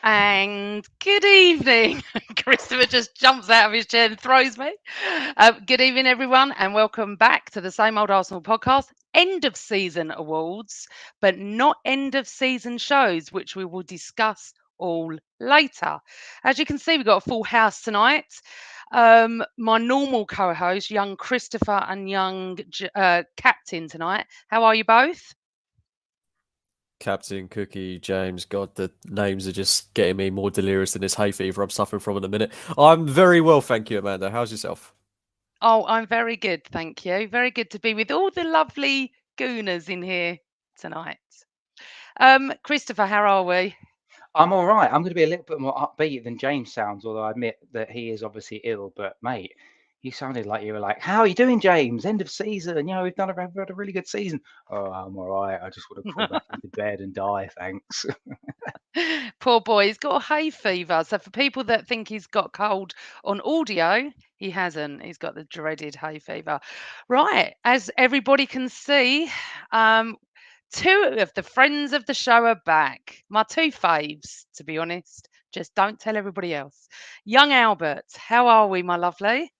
And good evening. Christopher just jumps out of his chair and throws me. Good evening, everyone, and welcome back to the Same Old Arsenal podcast. End of season awards, but not end of season shows, which we will discuss all later. As you can see, we've got a full house tonight. My normal co host, young Christopher and young Captain tonight. How are you both? Captain, Cookie, James, God, the names are just getting me more delirious than this hay fever I'm suffering from in a minute. I'm very well, thank you, Amanda. How's yourself? Oh, I'm very good, thank you. Very good to be with all the lovely gooners in here tonight. Christopher, how are we? I'm all right. I'm going to be a little bit more upbeat than James sounds, although I admit that he is obviously ill. But mate, you sounded like you were like, "How are you doing, James? End of season. You know, we've had a really good season." Oh, I'm all right. I just want to crawl back into bed and die. Thanks. Poor boy, he's got a hay fever. So for people that think he's got cold on audio, he hasn't. He's got the dreaded hay fever. Right, as everybody can see, two of the friends of the show are back. My two faves, to be honest. Just don't tell everybody else. Young Albert, how are we, my lovely?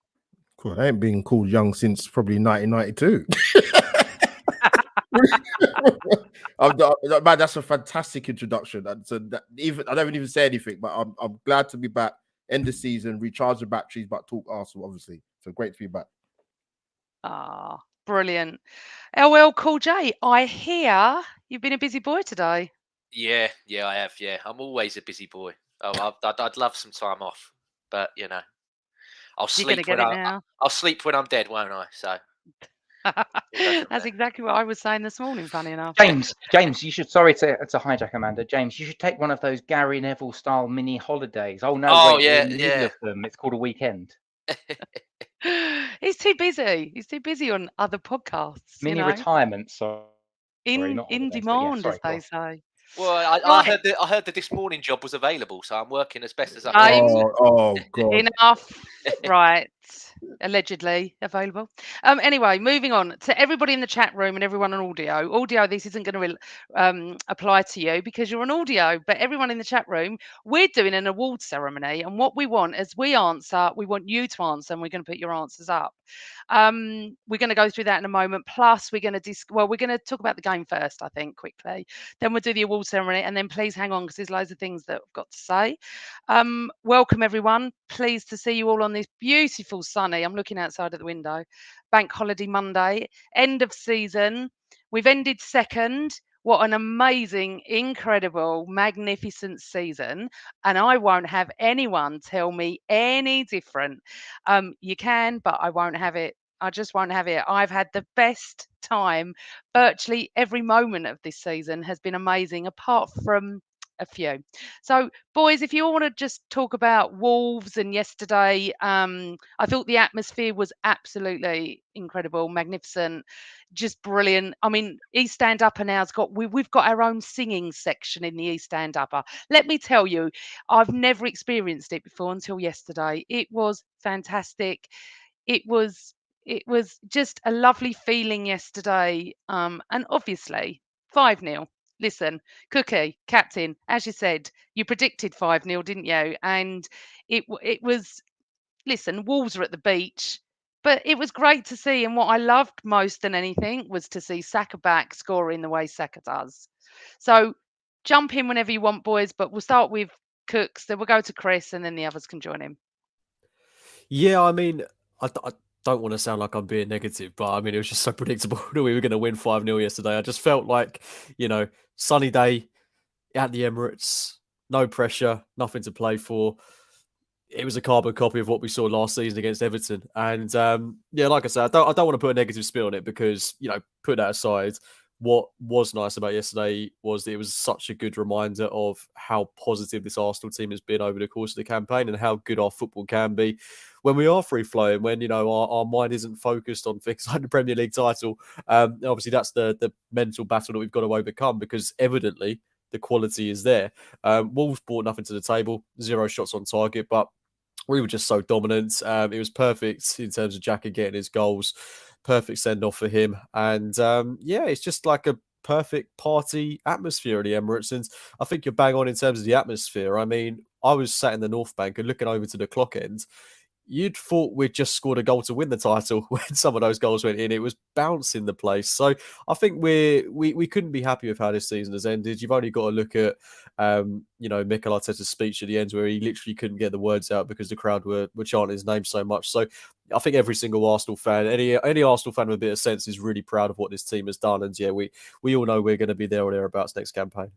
Cool. I ain't been called young since probably 1992. Man, that's a fantastic introduction. Even I don't even say anything, but I'm glad to be back. End of season, recharge the batteries, but talk Arsenal, obviously. So great to be back. Ah, brilliant. LL Cool J, I hear you've been a busy boy today. Yeah, I have. Yeah, I'm always a busy boy. I'd love some time off, but I'll You're sleep going to get when it now. I'll sleep when I'm dead, won't I? So That's exactly what I was saying this morning, funny enough. James, you should. Sorry to hijack, Amanda. James, you should take one of those Gary Neville style mini holidays. Oh no, Oh, wait, you're yeah, in the middle yeah. of them. It's called a weekend. He's too busy. He's too busy on other podcasts, Mini retirement. Sorry, not in holidays. But yeah, demand, as sorry. Go they on. say. Well, I Right. heard that this morning job was available, so I'm working as best as I can. Oh God. Enough. Right. Allegedly available. Anyway, moving on to everybody in the chat room and everyone on audio. Audio, this isn't going to apply to you because you're on audio, but everyone in the chat room, we're doing an award ceremony. And what we want is we want you to answer, and we're going to put your answers up. We're going to go through that in a moment. Plus, we're going to we're going to talk about the game first, I think, quickly. Then we'll do the award ceremony, and then please hang on because there's loads of things that I've got to say. Welcome everyone. Pleased to see you all on this beautiful sunny. I'm looking outside at the window. Bank holiday Monday, end of season. We've ended second. What an amazing, incredible, magnificent season. And I won't have anyone tell me any different. You can, but I won't have it. I just won't have it. I've had the best time. Virtually every moment of this season has been amazing, apart from a few. So, boys, if you all want to just talk about Wolves and yesterday, I thought the atmosphere was absolutely incredible, magnificent, just brilliant. I mean, East Stand Upper now's got we've got our own singing section in the East Stand Upper. Let me tell you, I've never experienced it before until yesterday. It was fantastic. It was it was just a lovely feeling yesterday. And obviously 5-0. Listen, Cookie, captain, as you said, you predicted 5-0, didn't you? And it was, listen, Wolves are at the beach, but it was great to see. And what I loved most than anything was to see Saka back scoring the way Saka does. So jump in whenever you want, boys, but we'll start with Cooks, then we'll go to Chris, and then the others can join him. Yeah, I mean, I don't want to sound like I'm being negative, but I mean, it was just so predictable that we were going to win 5-0 yesterday. I just felt like, sunny day at the Emirates, no pressure, nothing to play for. It was a carbon copy of what we saw last season against Everton. And like I said, I don't want to put a negative spin on it because, put that aside, what was nice about yesterday was that it was such a good reminder of how positive this Arsenal team has been over the course of the campaign and how good our football can be when we are free flowing, when, our mind isn't focused on things like the Premier League title. Obviously, that's the mental battle that we've got to overcome because evidently the quality is there. Wolves brought nothing to the table, 0 shots on target, but we were just so dominant. It was perfect in terms of Xhaka getting his goals, perfect send-off for him. And, it's just like perfect party atmosphere at the Emirates. And I think you're bang on in terms of the atmosphere. I mean, I was sat in the North Bank and looking over to the clock end. You'd thought we'd just scored a goal to win the title when some of those goals went in. It was bouncing the place. So I think we couldn't be happy with how this season has ended. You've only got to look at, Mikel Arteta's speech at the end where he literally couldn't get the words out because the crowd were chanting his name so much. So I think every single Arsenal fan, any Arsenal fan with a bit of sense is really proud of what this team has done. And yeah, we all know we're going to be there or thereabouts next campaign.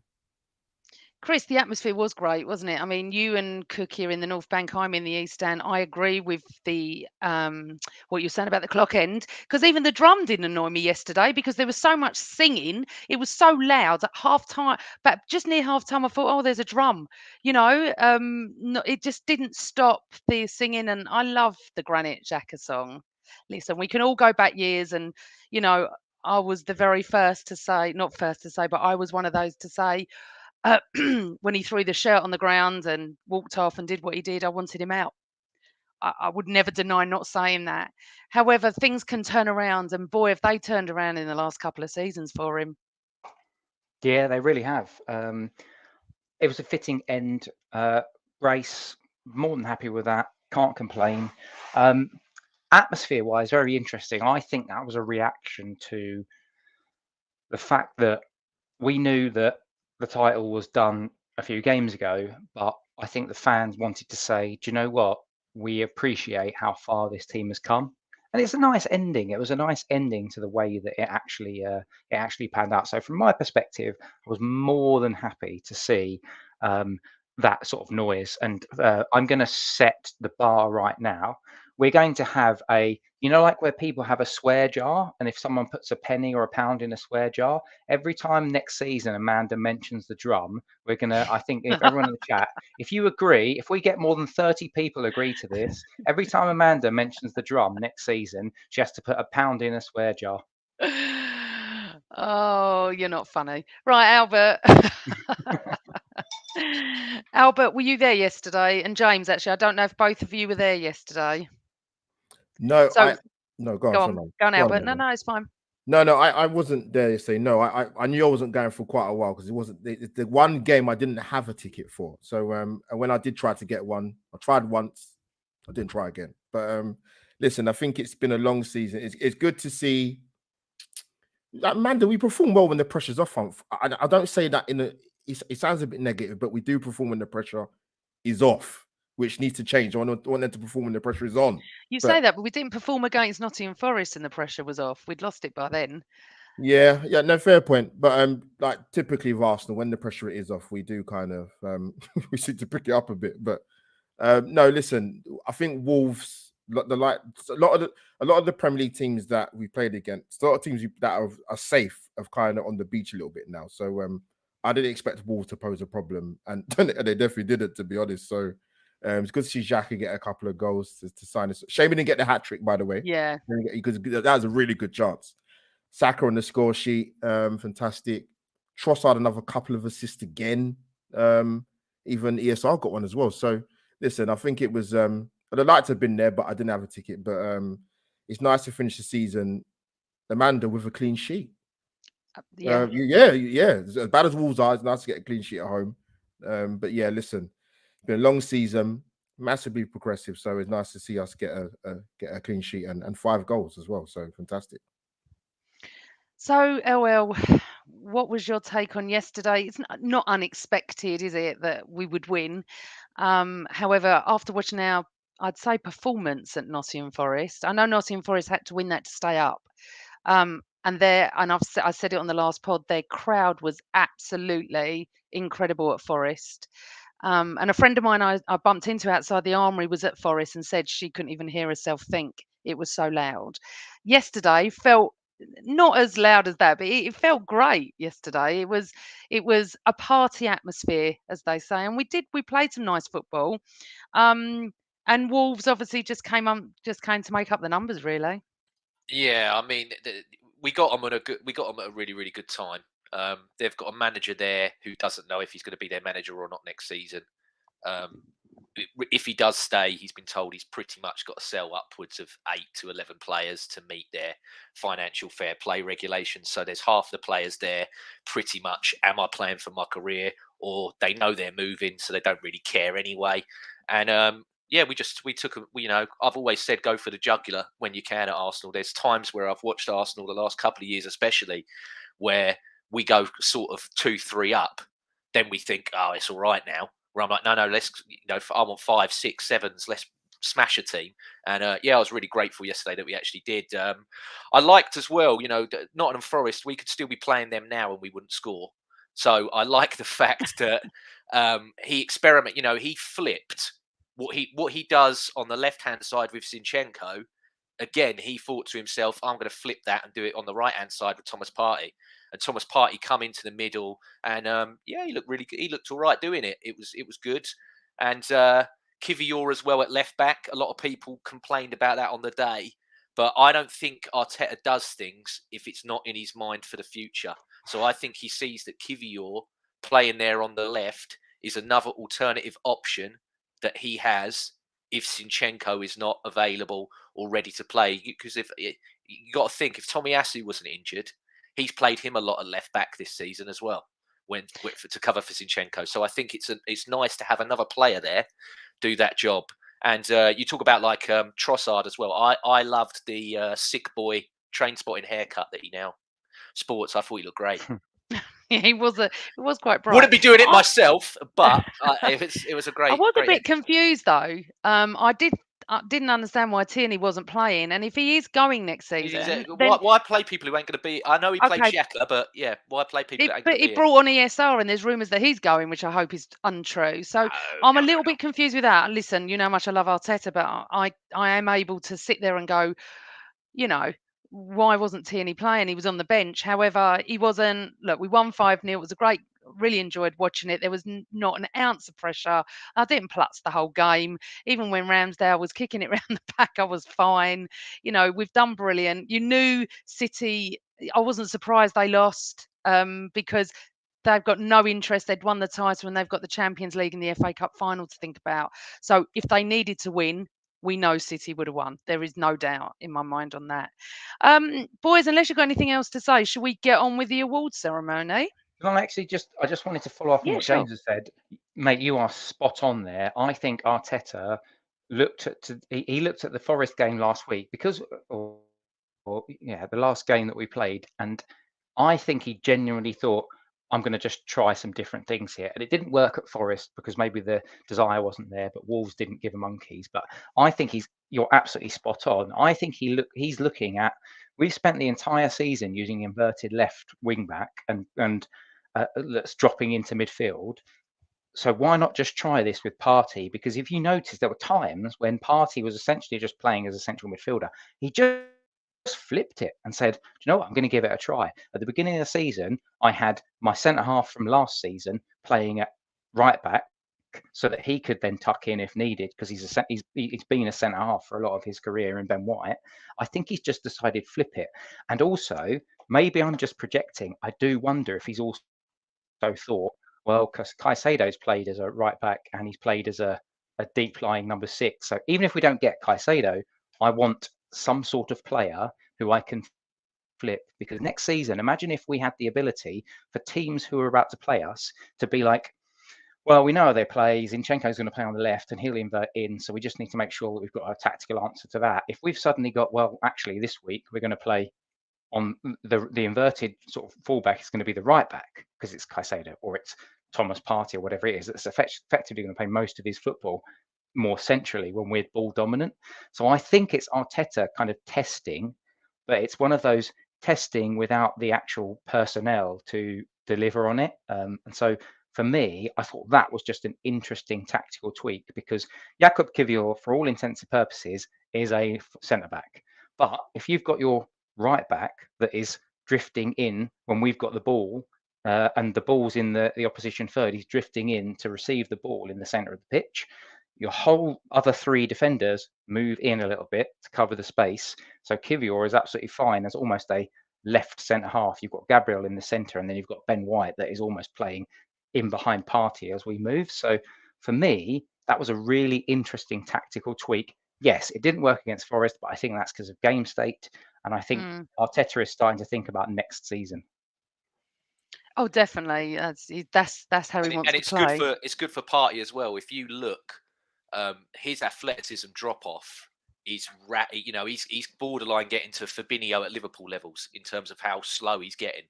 Chris, the atmosphere was great, wasn't it? I mean, you and Cook here in the North Bank, I'm in the East End. I agree with the what you're saying about the clock end, because even the drum didn't annoy me yesterday because there was so much singing. It was so loud at half time, but just near half time, I thought, oh, there's a drum. No, it just didn't stop the singing, and I love the Granit Xhaka song. Listen, we can all go back years, and you know, I was the very first to say, not first to say, but I was one of those to say when he threw the shirt on the ground and walked off and did what he did, I wanted him out. I would never deny not saying that. However, things can turn around, and boy, have they turned around in the last couple of seasons for him. Yeah, they really have. It was a fitting end. Race, more than happy with that. Can't complain. Atmosphere-wise, very interesting. I think that was a reaction to the fact that we knew that the title was done a few games ago, but I think the fans wanted to say, do you know what? We appreciate how far this team has come. And it's a nice ending. It was a nice ending to the way that it actually panned out. So from my perspective, I was more than happy to see that sort of noise. And I'm going to set the bar right now. We're going to have like where people have a swear jar, and if someone puts a penny or a pound in a swear jar, every time next season Amanda mentions the drum, we're gonna. I think if everyone in the chat, if you agree, if we get more than 30 people agree to this, every time Amanda mentions the drum next season, she has to put a pound in a swear jar. Oh, you're not funny. Right, Albert. Albert, were you there yesterday? And James, actually, I don't know if both of you were there yesterday. No, So go go on, on, Albert. No, it's fine. No, I wasn't there yesterday. No, I knew I wasn't going for quite a while because it wasn't the one game I didn't have a ticket for. So and when I did try to get one, I tried once, I didn't try again. But listen, I think it's been a long season. It's good to see. Like, Amanda, we perform well when the pressure's off. I don't say that it sounds a bit negative, but we do perform when the pressure is off, which needs to change. I want them to perform when the pressure is on. You say that, but we didn't perform against Nottingham Forest and the pressure was off. We'd lost it by then. Yeah, no, fair point. But like typically with Arsenal, when the pressure is off, we do kind of we seem to pick it up a bit. But no, listen, I think Wolves, a lot of the Premier League teams that we played against, a lot of teams that are safe, have kind of on the beach a little bit now. So I didn't expect Wolves to pose a problem, and they definitely didn't, to be honest. So it's good to see Xhaka get a couple of goals to sign us. Shame he didn't get the hat trick, by the way. Yeah, because that was a really good chance. Saka on the score sheet, fantastic. Trossard another couple of assists again. Even ESR got one as well. So listen, I think it was. I'd have liked to have been there, but I didn't have a ticket. But it's nice to finish the season, Amanda, with a clean sheet. yeah. As bad as Wolves are, it's nice to get a clean sheet at home. But yeah, listen, it's been a long season, massively progressive. So it's nice to see us get a clean sheet and 5 goals as well. So fantastic. So, LL, what was your take on yesterday? It's not unexpected, is it, that we would win? However, after watching I'd say performance at Nottingham Forest, I know Nottingham Forest had to win that to stay up. And I said it on the last pod, their crowd was absolutely incredible at Forest. And a friend of mine I bumped into outside the Armoury was at Forest and said she couldn't even hear herself think. It was so loud. Yesterday felt not as loud as that, but it felt great yesterday. It was a party atmosphere, as they say, and we played some nice football. And Wolves obviously just came to make up the numbers, really. Yeah, I mean, we got them at a really, really good time. They've got a manager there who doesn't know if he's going to be their manager or not next season. if he does stay, he's been told he's pretty much got to sell upwards of 8 to 11 players to meet their financial fair play regulations. So there's half the players there pretty much, am I playing for my career? Or they know they're moving, so they don't really care anyway. And yeah, we took I've always said go for the jugular when you can at Arsenal. There's times where I've watched Arsenal the last couple of years, especially, where we go sort of 2-3 up, then we think, oh, it's all right now. Where I'm like, no, let's, I want 5, 6, 7s. Let's smash a team. And yeah, I was really grateful yesterday that we actually did. I liked as well, Nottingham Forest, we could still be playing them now and we wouldn't score. So I like the fact that he he flipped what he does on the left hand side with Zinchenko. Again, he thought to himself, I'm going to flip that and do it on the right hand side with Thomas Partey. And Thomas Partey come into the middle, and yeah, he looked really good. He looked all right doing it. It was good. And Kivior as well at left back. A lot of people complained about that on the day, but I don't think Arteta does things if it's not in his mind for the future. So I think he sees that Kivior playing there on the left is another alternative option that he has if Zinchenko is not available or ready to play. Because if you got to think, if Tomiyasu wasn't injured, he's played him a lot at left back this season as well, to cover for Zinchenko. So I think it's nice to have another player there do that job. And you talk about like Trossard as well. I loved the sick boy train spotting haircut that he now sports. I thought he looked great. Yeah, it was quite bright. Wouldn't be doing it myself, but it was a great. I was a great bit confused though. I didn't understand why Tierney wasn't playing, and if he is going next season, then why play people who ain't going to be? I know he played okay, Xhaka, but yeah, why play people that ain't going but to he be? brought on ESR, and there's rumours that he's going, which I hope is untrue. So I'm a little bit confused with that. Listen, you know how much I love Arteta, but I am able to sit there and go, why wasn't Tierney playing? He was on the bench. However, he wasn't. Look, we won 5-0. It was a great, really enjoyed watching it. There was not an ounce of pressure. I didn't plutz the whole game. Even when Ramsdale was kicking it round the back, I was fine. We've done brilliant. You knew City, I wasn't surprised they lost because they've got no interest. They'd won the title and they've got the Champions League and the FA Cup final to think about. So if they needed to win, we know City would have won. There is no doubt in my mind on that. Boys, unless you've got anything else to say, should we get on with the award ceremony? I just wanted to follow up on Yeah, what sure. James has said. Mate, you are spot on there. I think Arteta looked at the Forest game last week because, the last game that we played, and I think he genuinely thought, I'm going to just try some different things here. And it didn't work at Forest because maybe the desire wasn't there, but Wolves didn't give him monkeys. But I think you're absolutely spot on. I think he's looking at, we've spent the entire season using inverted left wing back and that's dropping into midfield. So why not just try this with Partey? Because if you notice, there were times when Partey was essentially just playing as a central midfielder. He just flipped it and said, do you know what, I'm going to give it a try. At the beginning of the season, I had my centre half from last season playing at right back so that he could then tuck in if needed, because he's been a centre half for a lot of his career in Ben White. I think he's just decided flip it. And also, maybe I'm just projecting. I do wonder if he's also thought, well, because Caicedo's played as a right back and he's played as a deep lying number 6. So even if we don't get Caicedo, I want some sort of player who I can flip, because next season, imagine if we had the ability for teams who are about to play us to be like, well, we know how they play. Zinchenko's going to play on the left and he'll invert in. So we just need to make sure that we've got a tactical answer to that. If we've suddenly got, well, actually this week we're going to play on the inverted sort of fullback is going to be the right back because it's Caicedo or it's Thomas Partey or whatever it is. It's effectively going to play most of his football more centrally when we're ball dominant. So I think it's Arteta kind of testing, but it's one of those testing without the actual personnel to deliver on it. And so for me, I thought that was just an interesting tactical tweak, because Jakub Kiwior, for all intents and purposes, is a centre back. But if you've got your right back that is drifting in when we've got the ball, and the ball's in the opposition third, he's drifting in to receive the ball in the centre of the pitch. Your whole other 3 defenders move in a little bit to cover the space. So Kiwior is absolutely fine as almost a left centre half. You've got Gabriel in the centre, and then you've got Ben White that is almost playing in behind Partey as we move. So for me, That was a really interesting tactical tweak. Yes, it didn't work against Forest, but I think that's because of game state. And I think Arteta is starting to think about next season. Oh, definitely. That's how he wants to play. It's good for Partey as well. If you look, his athleticism drop off is he's borderline getting to Fabinho at Liverpool levels in terms of how slow he's getting.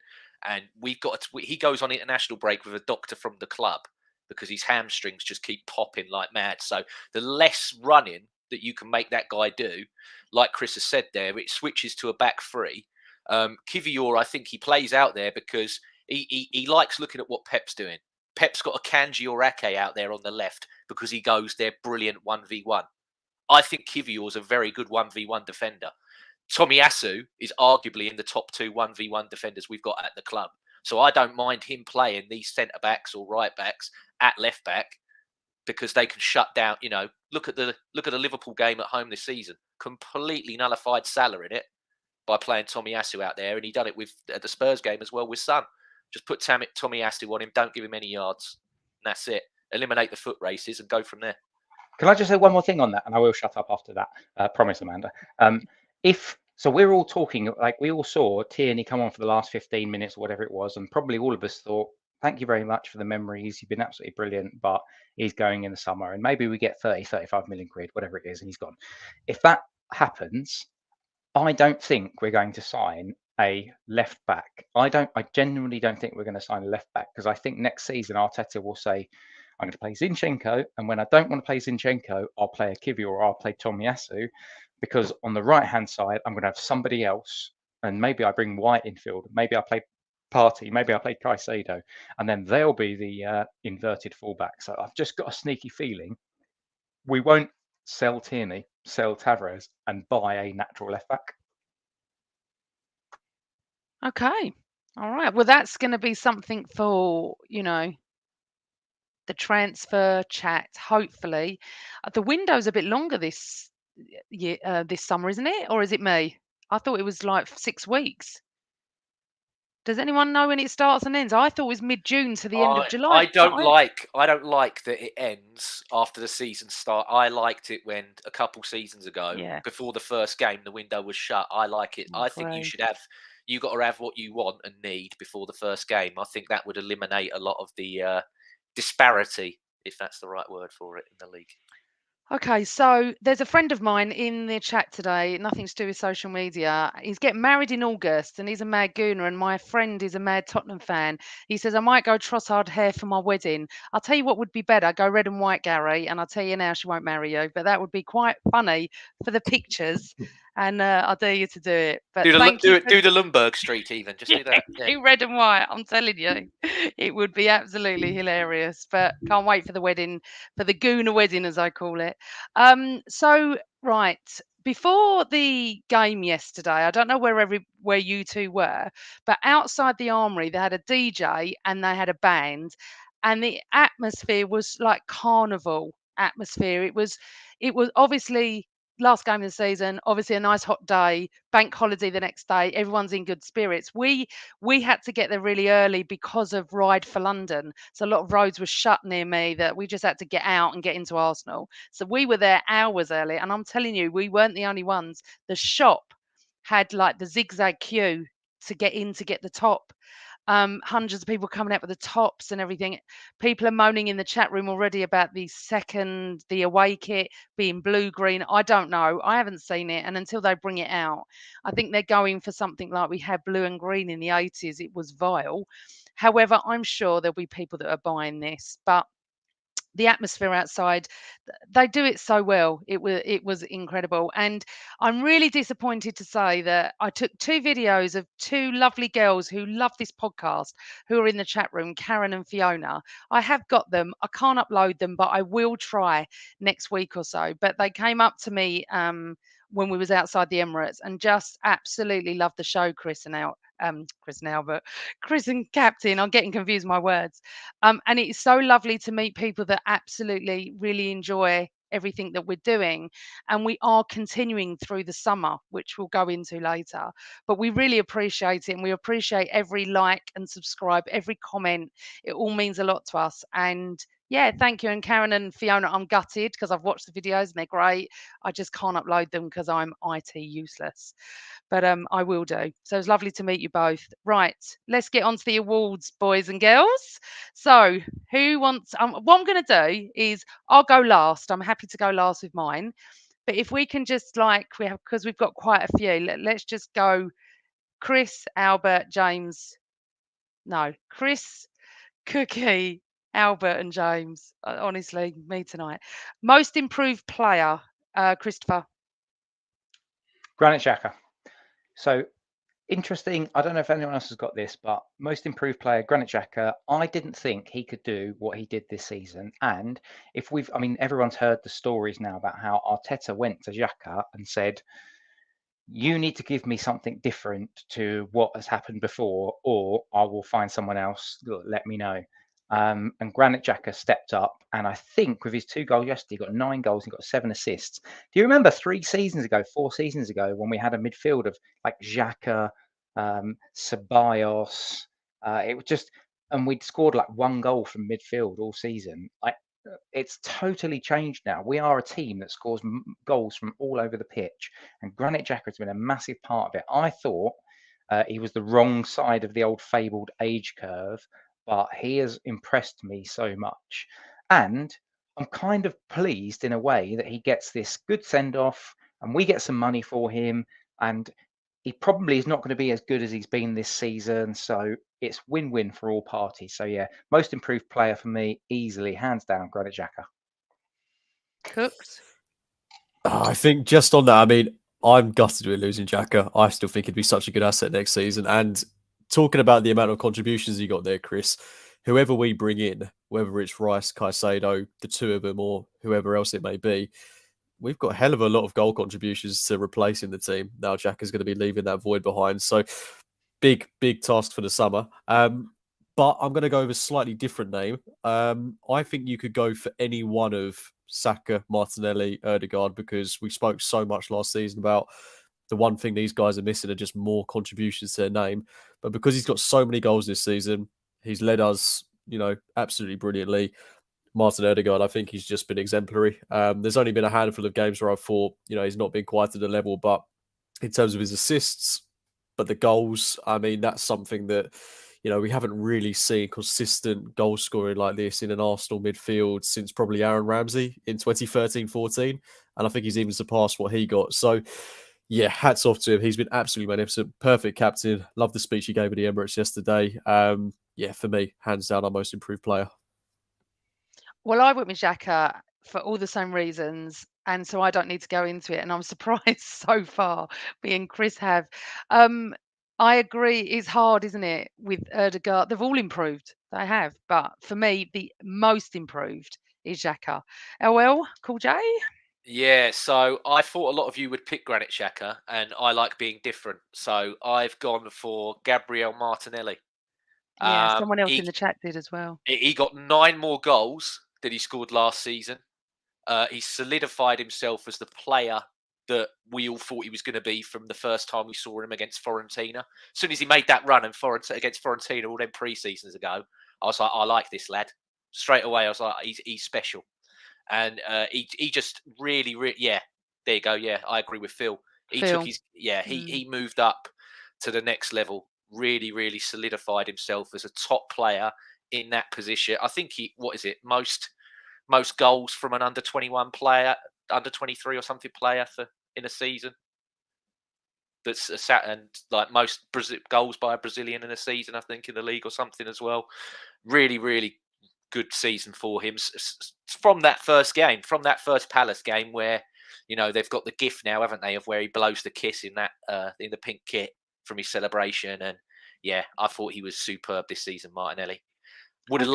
And he goes on international break with a doctor from the club because his hamstrings just keep popping like mad. So the less running that you can make that guy do, like Chris has said there, it switches to a back three. Kivior, I think he plays out there because he likes looking at what Pep's doing. Pep's got a Kanji or Ake out there on the left because he goes there brilliant 1v1. I think Kivior's a very good 1v1 defender. Tomiyasu is arguably in the top 2 1v1 defenders we've got at the club. So I don't mind him playing these centre backs or right backs at left back because they can shut down. Look at the Liverpool game at home this season. Completely nullified Salah in it by playing Tomiyasu out there, and he done it at the Spurs game as well with Son. Just put Tomiyasu on him, don't give him any yards, and that's it. Eliminate the foot races and go from there. Can I just say one more thing on that, and I will shut up after that. Promise, Amanda. So we're all talking, like we all saw Tierney come on for the last 15 minutes or whatever it was, and probably all of us thought, thank you very much for the memories. You've been absolutely brilliant, but he's going in the summer, and maybe we get 30, 35 million quid, whatever it is, and he's gone. If that happens, I don't think we're going to sign a left back. I genuinely don't think we're going to sign a left back because I think next season Arteta will say, I'm going to play Zinchenko, and when I don't want to play Zinchenko, I'll play a Kivior or I'll play Tomiyasu, because on the right-hand side, I'm going to have somebody else, and maybe I bring White in field, maybe I play Partey, maybe I play Caicedo, and then they'll be the inverted fullback. So I've just got a sneaky feeling we won't sell Tierney, sell Tavares, and buy a natural left back. Okay. All right. Well, that's going to be something for, the transfer chat, hopefully. The window's a bit longer this summer, isn't it? Or is it me? I thought it was like 6 weeks. Does anyone know when it starts and ends? I thought it was mid-June to the end of July. I don't like that it ends after the season start. I liked it when a couple seasons ago, before the first game, the window was shut. I like it. I think you got to have what you want and need before the first game. I think that would eliminate a lot of the disparity, if that's the right word for it, in the league. Okay, so there's a friend of mine in the chat today, nothing to do with social media. He's getting married in August and he's a mad gooner, and my friend is a mad Tottenham fan. He says, I might go Trossard hair for my wedding. I'll tell you what would be better, go red and white, Gary, and I'll tell you now she won't marry you, but that would be quite funny for the pictures, and I dare you to do it. But do the Lundberg streak even, just do that. Yeah. Do red and white, I'm telling you. It would be absolutely hilarious, but can't wait for the wedding, for the gooner wedding, as I call it. Right, before the game yesterday, I don't know where you two were, but outside the Armoury, they had a DJ and they had a band, and the atmosphere was like carnival atmosphere. It was obviously last game of the season, obviously a nice hot day, bank holiday the next day, everyone's in good spirits. We had to get there really early because of Ride for London. So a lot of roads were shut near me that we just had to get out and get into Arsenal. So we were there hours early, and I'm telling you, we weren't the only ones. The shop had like the zigzag queue to get in to get the top. Hundreds of people coming out with the tops and everything. People are moaning in the chat room already about the away kit being blue green. I don't know. I haven't seen it, and until they bring it out, I think they're going for something like we had blue and green in the 80s. It was vile. However, I'm sure there'll be people that are buying this, but the atmosphere outside, they do it so well. It was incredible, and I'm really disappointed to say that I took 2 videos of 2 lovely girls who love this podcast, who are in the chat room, Karen and Fiona. I have got them. I can't upload them, but I will try next week or so. But they came up to me when we was outside the Emirates and just absolutely loved the show, Chris and Albert, Chris and Captain. I'm getting confused with my words. And it's so lovely to meet people that absolutely really enjoy everything that we're doing, and we are continuing through the summer, which we'll go into later. But we really appreciate it, and we appreciate every like and subscribe, every comment. It all means a lot to us, and Yeah, thank you. And Karen and Fiona, I'm gutted because I've watched the videos and they're great. I just can't upload them because I'm IT useless. But I will do. So it's lovely to meet you both. Right, let's get on to the awards, boys and girls. So who wants? What I'm going to do is I'll go last. I'm happy to go last with mine. But if we can just because we've got quite a few. Let's just go. Chris, Albert, James. No, Chris, Cookie, Albert, and James. Honestly, me tonight. Most improved player, Christopher. Granit Xhaka. So interesting. I don't know if anyone else has got this, but most improved player, Granit Xhaka. I didn't think he could do what he did this season. And everyone's heard the stories now about how Arteta went to Xhaka and said, you need to give me something different to what has happened before, or I will find someone else. Let me know. And Granit Xhaka stepped up, and I think with his 2 goals yesterday, he got 9 goals and got 7 assists. Do you remember 4 seasons ago, when we had a midfield of like Xhaka, Ceballos? It was just, and we'd scored like 1 goal from midfield all season. It's totally changed now. We are a team that scores goals from all over the pitch, and Granit Xhaka has been a massive part of it. I thought he was the wrong side of the old fabled age curve, but he has impressed me so much. And I'm kind of pleased in a way that he gets this good send off and we get some money for him. And he probably is not going to be as good as he's been this season. So it's win-win for all parties. So yeah, most improved player for me, easily, hands down, Granit Xhaka. Cooks. I think just on that, I mean, I'm gutted with losing Xhaka. I still think he'd be such a good asset next season. And talking about the amount of contributions he got there, Chris, whoever we bring in, whether it's Rice, Caicedo, the 2 of them, or whoever else it may be, we've got a hell of a lot of goal contributions to replace in the team. Now Xhaka's going to be leaving that void behind. So big task for the summer. But I'm going to go with a slightly different name. I think you could go for any one of Saka, Martinelli, Ødegaard, because we spoke so much last season about the one thing these guys are missing are just more contributions to their name. But because he's got so many goals this season, he's led us, absolutely brilliantly. Martin Ødegaard, I think he's just been exemplary. There's only been a handful of games where I thought, he's not been quite at the level, but in terms of his assists, but the goals, I mean, that's something that, we haven't really seen consistent goal scoring like this in an Arsenal midfield since probably Aaron Ramsey in 2013-14. And I think he's even surpassed what he got. So, yeah, hats off to him. He's been absolutely magnificent. Perfect captain. Love the speech he gave at the Emirates yesterday. Yeah, for me, hands down, our most improved player. Well, I went with Xhaka for all the same reasons, and so I don't need to go into it. And I'm surprised so far, me and Chris have. I agree. It's hard, isn't it, with Ødegaard? They've all improved. They have, but for me, the most improved is Xhaka. LL, Cool J. Yeah, so I thought a lot of you would pick Granit Xhaka, and I like being different. So I've gone for Gabriel Martinelli. Yeah, someone else He in the chat did as well. he got 9 more goals than he scored last season. He solidified himself as the player that we all thought he was going to be from the first time we saw him against Fiorentina. As soon as he made that run against Fiorentina all them pre-seasons ago, I was like, I like this lad. Straight away, I was like, he's special. And he just really, yeah, there you go. Yeah, I agree with Phil. He took his, he moved up to the next level, really solidified himself as a top player in that position. I think most goals from an under 21 player, under 23 or something player in a season. That's sat and like most goals by a Brazilian in a season, I think, in the league or something as well. Really good season for him from that first Palace game where they've got the gift now, haven't they, of where he blows the kiss in that in the pink kit from his celebration. And yeah, I thought he was superb this season, Martinelli. Would have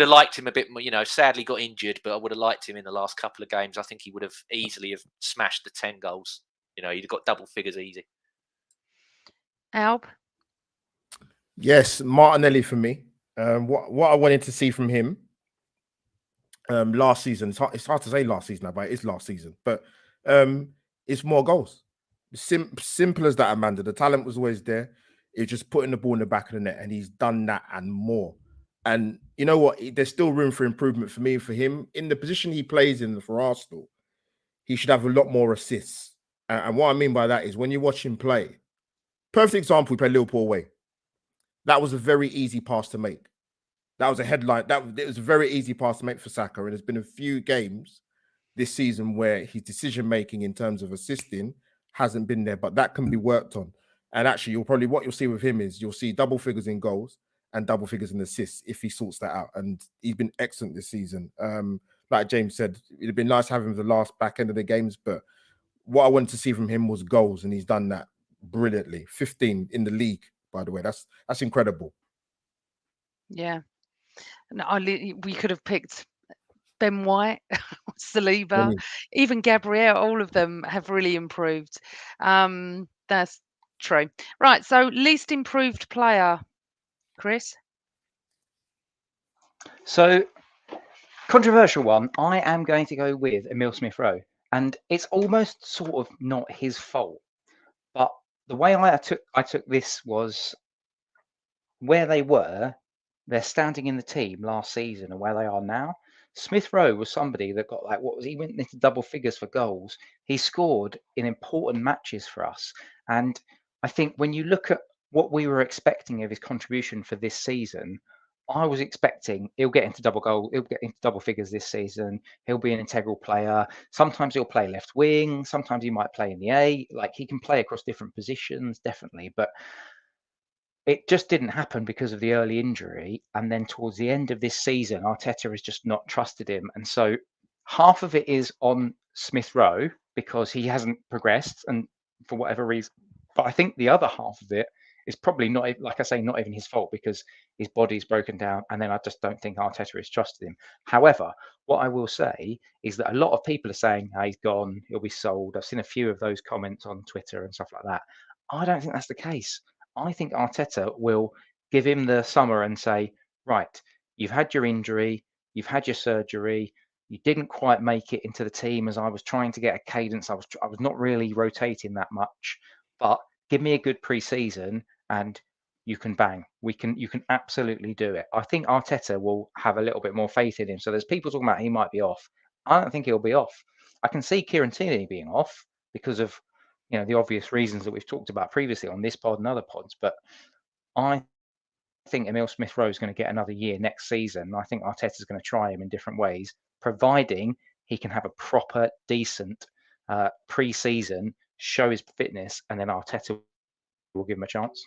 liked him a bit more, sadly got injured, but I would have liked him in the last couple of games. I think he would have easily have smashed the 10 goals. He'd have got double figures easy. Alb? Yes, Martinelli for me. What I wanted to see from him last season, it's hard to say last season, but it is last season. But it's more goals. Simple as that, Amanda. The talent was always there. It's just putting the ball in the back of the net, and he's done that and more. And you know what? There's still room for improvement for me and for him. In the position he plays in for Arsenal, he should have a lot more assists. And what I mean by that is when you watch him play, perfect example, we played Liverpool away. That was a very easy pass to make. That was a headline. It was a very easy pass to make for Saka. And there's been a few games this season where his decision making in terms of assisting hasn't been there, but that can be worked on. And actually, what you'll see with him is you'll see double figures in goals and double figures in assists if he sorts that out. And he's been excellent this season. Like James said, it'd been nice having him the last back end of the games, but what I wanted to see from him was goals, and he's done that brilliantly. 15 in the league, by the way. That's incredible. Yeah. No, we could have picked Ben White, Saliba, even Gabriel. All of them have really improved. That's true. Right. So least improved player, Chris. So controversial one. I am going to go with Emile Smith-Rowe, and it's almost sort of not his fault, but the way I took this was where they were. They're standing in the team last season and where they are now. Smith-Rowe was somebody that got he went into double figures for goals. He scored in important matches for us. And I think when you look at what we were expecting of his contribution for this season, I was expecting he'll get into double figures this season. He'll be an integral player. Sometimes he'll play left wing. Sometimes he might play in the A. Like, he can play across different positions, definitely. But it just didn't happen because of the early injury. And then towards the end of this season, Arteta has just not trusted him. And so half of it is on Smith-Rowe because he hasn't progressed and for whatever reason. But I think the other half of it is probably not, like I say, not even his fault because his body's broken down. And then I just don't think Arteta has trusted him. However, what I will say is that a lot of people are saying, oh, he's gone, he'll be sold. I've seen a few of those comments on Twitter and stuff like that. I don't think that's the case. I think Arteta will give him the summer and say, right, you've had your injury, you've had your surgery, you didn't quite make it into the team as I was trying to get a cadence. I was not really rotating that much, but give me a good pre-season and you can bang. You can absolutely do it. I think Arteta will have a little bit more faith in him. So there's people talking about he might be off. I don't think he'll be off. I can see Kieran Tierney being off because of the obvious reasons that we've talked about previously on this pod and other pods. But I think Emile Smith-Rowe is going to get another year next season. I think Arteta is going to try him in different ways, providing he can have a proper, decent pre-season, show his fitness, and then Arteta will give him a chance.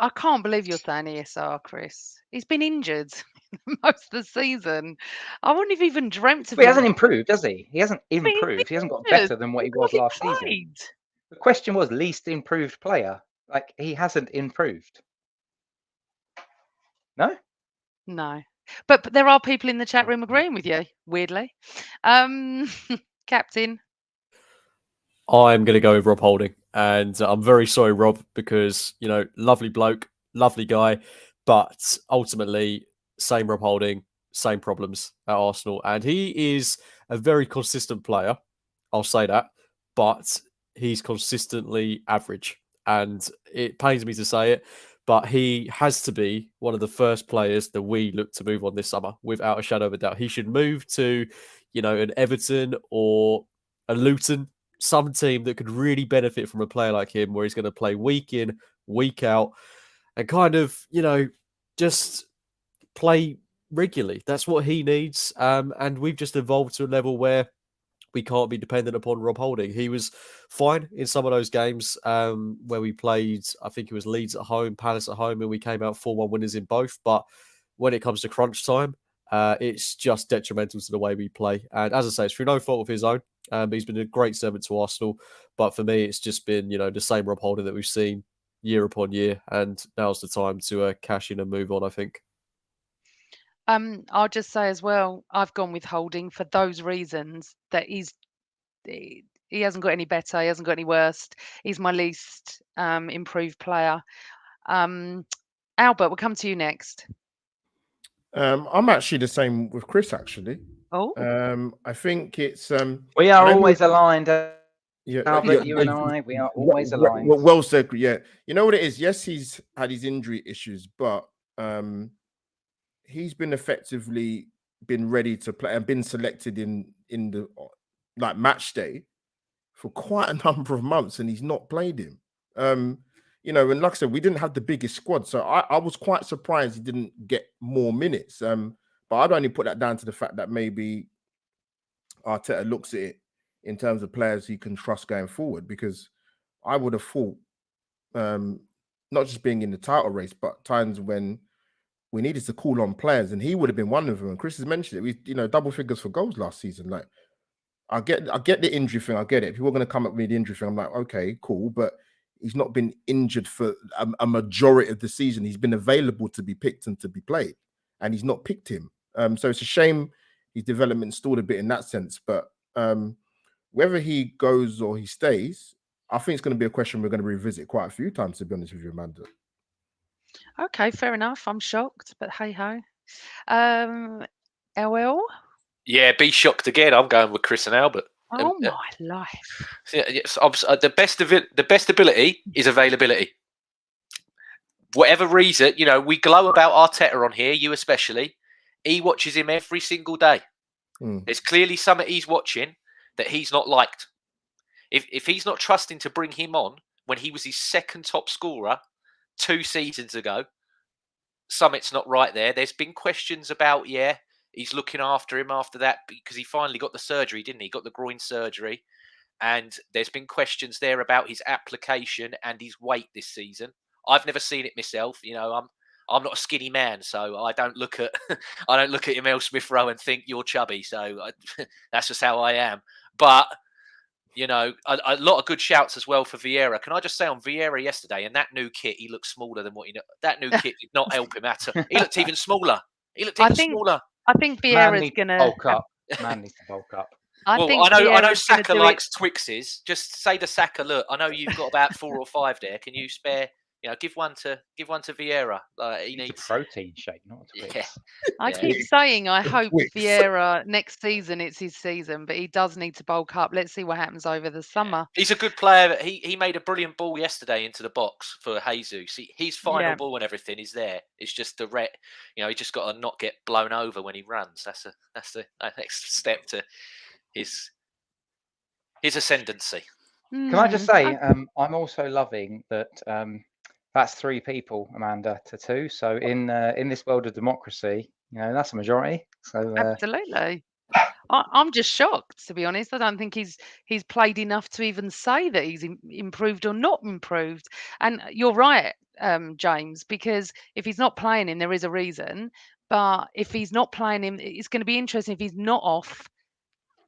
I can't believe you're saying ESR, Chris. He's been injured most of the season. I wouldn't have even dreamt of But he him. hasn't improved, has he? He hasn't improved. He hasn't got better than what he was last season. The question was least improved player. Like, he hasn't improved. No? No. But there are people in the chat room agreeing with you, weirdly. Captain. I'm going to go with Rob Holding. And I'm very sorry, Rob, because, lovely bloke, lovely guy. But ultimately, same Rob Holding, same problems at Arsenal. And he is a very consistent player. I'll say that. But he's consistently average. And it pains me to say it, but he has to be one of the first players that we look to move on this summer, without a shadow of a doubt. He should move to, an Everton or a Luton, some team that could really benefit from a player like him, where he's going to play week in, week out, and kind of, just play regularly. That's what he needs. And we've just evolved to a level where we can't be dependent upon Rob Holding. He was fine in some of those games where we played, I think it was Leeds at home, Palace at home, and we came out 4-1 winners in both. But when it comes to crunch time, it's just detrimental to the way we play. And as I say, it's through no fault of his own. He's been a great servant to Arsenal. But for me, it's just been, the same Rob Holding that we've seen year upon year. And now's the time to cash in and move on, I think. I'll just say as well, I've gone with Holding for those reasons, that he hasn't got any better, he hasn't got any worse. He's my least improved player. Albert, we'll come to you next. I'm actually the same with Chris, actually. Oh. I think it's we are always aligned. Yeah, Albert, you and I, we are always aligned. Well said. Yeah, you know what it is. Yes, he's had his injury issues, but he's been effectively been ready to play and been selected in the like match day for quite a number of months, and he's not played him. You know, and like I said, we didn't have the biggest squad, so I was quite surprised he didn't get more minutes. But I'd only put that down to the fact that maybe Arteta looks at it in terms of players he can trust going forward, because I would have thought, not just being in the title race, but times when we needed to call on players, and he would have been one of them. And Chris has mentioned it. We, you know, double figures for goals last season. Like, I get the injury thing. I get it. If people are going to come up with the injury thing, I'm like, okay, cool. But he's not been injured for a majority of the season. He's been available to be picked and to be played, and he's not picked him. So it's a shame his development stalled a bit in that sense. But whether he goes or he stays, I think it's going to be a question we're going to revisit quite a few times, to be honest with you, Amanda. Okay, fair enough. I'm shocked, but hey ho. LL? Yeah, be shocked again. I'm going with Chris and Albert. Oh my life. Yes, the best ability is availability. Whatever reason, you know, we glow about Arteta on here, you especially. He watches him every single day. There's clearly something he's watching that he's not liked. If he's not trusting to bring him on when he was his second top scorer 2 seasons ago, something's not right there. There's been questions about, he's looking after him after that because he finally got the surgery, didn't he? He got the groin surgery. And there's been questions there about his application and his weight this season. I've never seen it myself. You know, I'm not a skinny man, so I don't look at Emile Smith Rowe and think you're chubby. So that's just how I am. But you know, a lot of good shouts as well for Vieira. Can I just say on Vieira yesterday, in that new kit, he looked smaller than what he. That new kit did not help him at all. He looked even smaller. Smaller. I think Vieira's gonna bulk up. Man needs to bulk up. I know Vieira's Saka likes Twixes. Just say to Saka, look, I know you've got about 4 or 5 there. Can you spare? You know, give one to Vieira. He needs a protein shake, not a Twix. Yeah. I keep saying I hope Vieira next season it's his season, but he does need to bulk up. Let's see what happens over the summer. He's a good player. He made a brilliant ball yesterday into the box for Jesus. His final ball and everything is there. It's just the you know, he just got to not get blown over when he runs. That's the next step to his ascendancy. Can I just say, I'm also loving that. That's 3 people, Amanda, to 2. So in this world of democracy, you know, that's a majority. So absolutely. I'm just shocked, to be honest. I don't think he's played enough to even say that he's improved or not improved. And you're right, James, because if he's not playing him, there is a reason. But if he's not playing him, it's going to be interesting. If he's not off,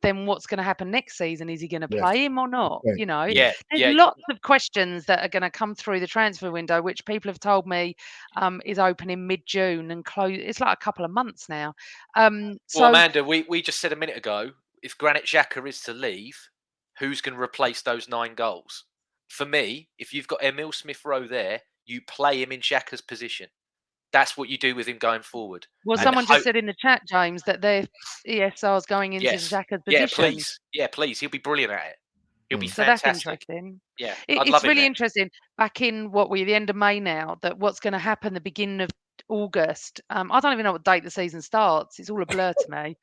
then what's going to happen next season? Is he going to play him or not? You know, there's lots of questions that are going to come through the transfer window, which people have told me is opening mid-June and close. It's like a couple of months now. Well, Amanda, we just said a minute ago, if Granit Xhaka is to leave, who's going to replace those 9 goals? For me, if you've got Emile Smith Rowe there, you play him in Xhaka's position. That's what you do with him going forward. Well, someone just said in the chat, James, that their ESR's going into Xhaka's position. Yeah, please. He'll be brilliant at it. He'll be so fantastic. That's interesting. Yeah, it's really interesting. Back in the end of May now, that what's going to happen the beginning of August. I don't even know what date the season starts. It's all a blur to me.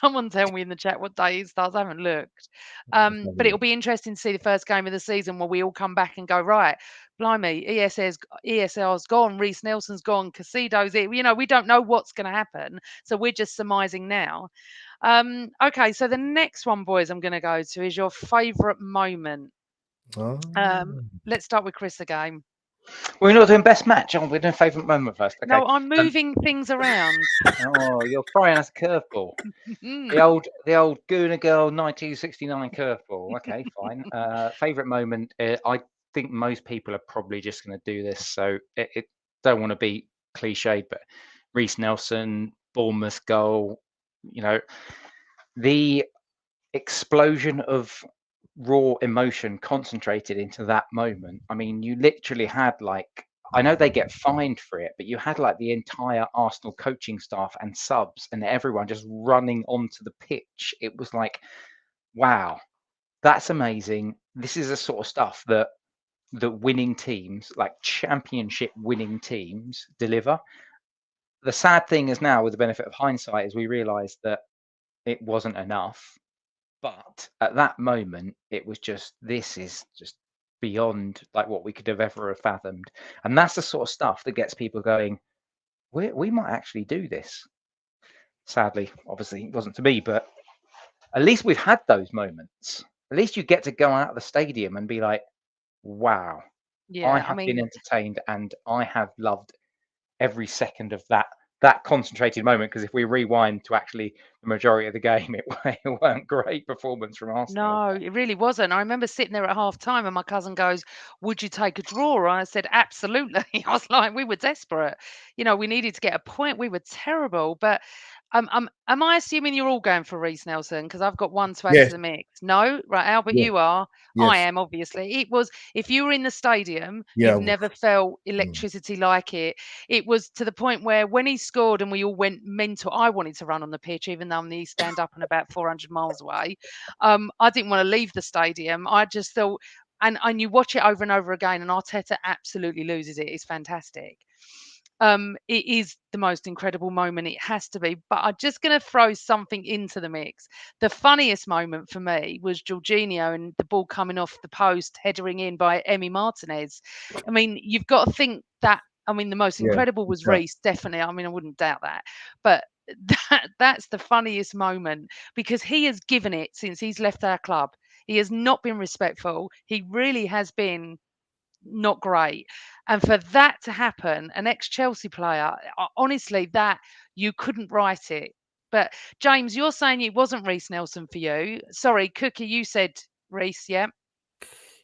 Someone tell me in the chat what day it starts. I haven't looked. But it'll be interesting to see the first game of the season where we all come back and go, right, blimey, ESL's gone, Reece Nelson's gone, Casido's here. You know, we don't know what's going to happen. So we're just surmising now. Okay, so the next one, boys, I'm going to go to is your favourite moment. Let's start with Chris again. We're not doing best match. We're doing favourite moment first. Okay. No, I'm moving things around. Oh, you're throwing us a curveball. the old Gooner Girl 1969 curveball. Okay, fine. Favourite moment. I think most people are probably just going to do this. So it don't want to be cliched, but Reece Nelson, Bournemouth goal. You know, the explosion of raw emotion concentrated into that moment. I mean, you literally had I know they get fined for it, but you had the entire Arsenal coaching staff and subs and everyone just running onto the pitch. It was like, wow, that's amazing. This is the sort of stuff that winning teams, like championship winning teams, deliver. the sad thing is now, with the benefit of hindsight, is we realised that it wasn't enough. But at that moment, it was just, this is just beyond like what we could have ever have fathomed. And that's the sort of stuff that gets people going, we might actually do this. Sadly, obviously, it wasn't to be, but at least we've had those moments. At least you get to go out of the stadium and be like, wow, I have been entertained and I have loved every second of that concentrated moment. Because if we rewind to actually the majority of the game, it weren't great performance from Arsenal. No, it really wasn't. I remember sitting there at half time and my cousin goes, "Would you take a draw?" And I said, "Absolutely." I was like, we were desperate. We needed to get a point. We were terrible. But am I assuming you're all going for Reece Nelson? Because I've got one to add Yes. to the mix. No? Right, Albert, Yeah. you are. Yes. I am, obviously. It was, if you were in the stadium, Yeah, you've never felt electricity like it. It was to the point where when he scored and we all went mental, I wanted to run on the pitch, even though I'm the East Stand up and about 400 miles away. I didn't want to leave the stadium. I just thought, and you watch it over and over again, and Arteta absolutely loses it. It's fantastic. It is the most incredible moment. It has to be. But I'm just going to throw something into the mix. The funniest moment for me was Jorginho and the ball coming off the post, headering in by Emi Martinez. I mean, you've got to think that. I mean, the most incredible was Reece, definitely. I mean, I wouldn't doubt that. But that's the funniest moment because he has given it since he's left our club. He has not been respectful. He really has been not great. And for that to happen, an ex-Chelsea player, honestly, that you couldn't write it. But James, you're saying it wasn't Reece Nelson for you. Sorry, Cookie, you said Reece, yeah?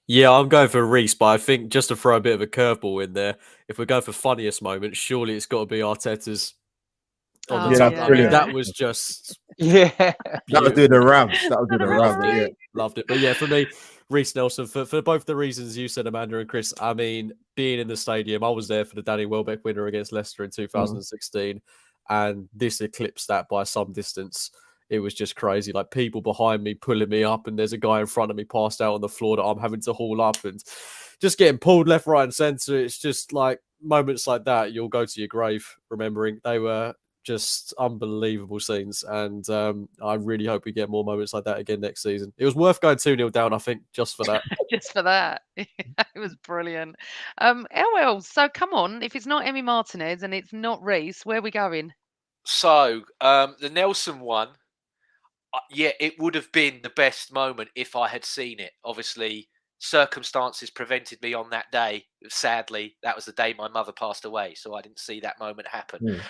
Yeah, I'm going for Reece, but I think just to throw a bit of a curveball in there, if we're going for funniest moment, surely it's got to be Arteta's on the top. I mean, that was just that was doing the rounds. That was doing the rounds. Yeah, loved it. But yeah, for me, Reece Nelson, for both the reasons you said, Amanda and Chris. I mean, being in the stadium, I was there for the Danny Welbeck winner against Leicester in 2016, and this eclipsed that by some distance. It was just crazy. Like people behind me pulling me up, and there's a guy in front of me passed out on the floor that I'm having to haul up, and just getting pulled left, right, and centre. It's just like moments like that you'll go to your grave remembering. They were just unbelievable scenes, and I really hope we get more moments like that again next season. It was worth going 2-0 down, I think, just for that. Just for that. It was brilliant. LL, so come on, if it's not Emi Martinez and it's not Reece, where are we going? So the Nelson one, yeah, it would have been the best moment if I had seen it. Obviously, circumstances prevented me on that day. Sadly, that was the day my mother passed away, so I didn't see that moment happen.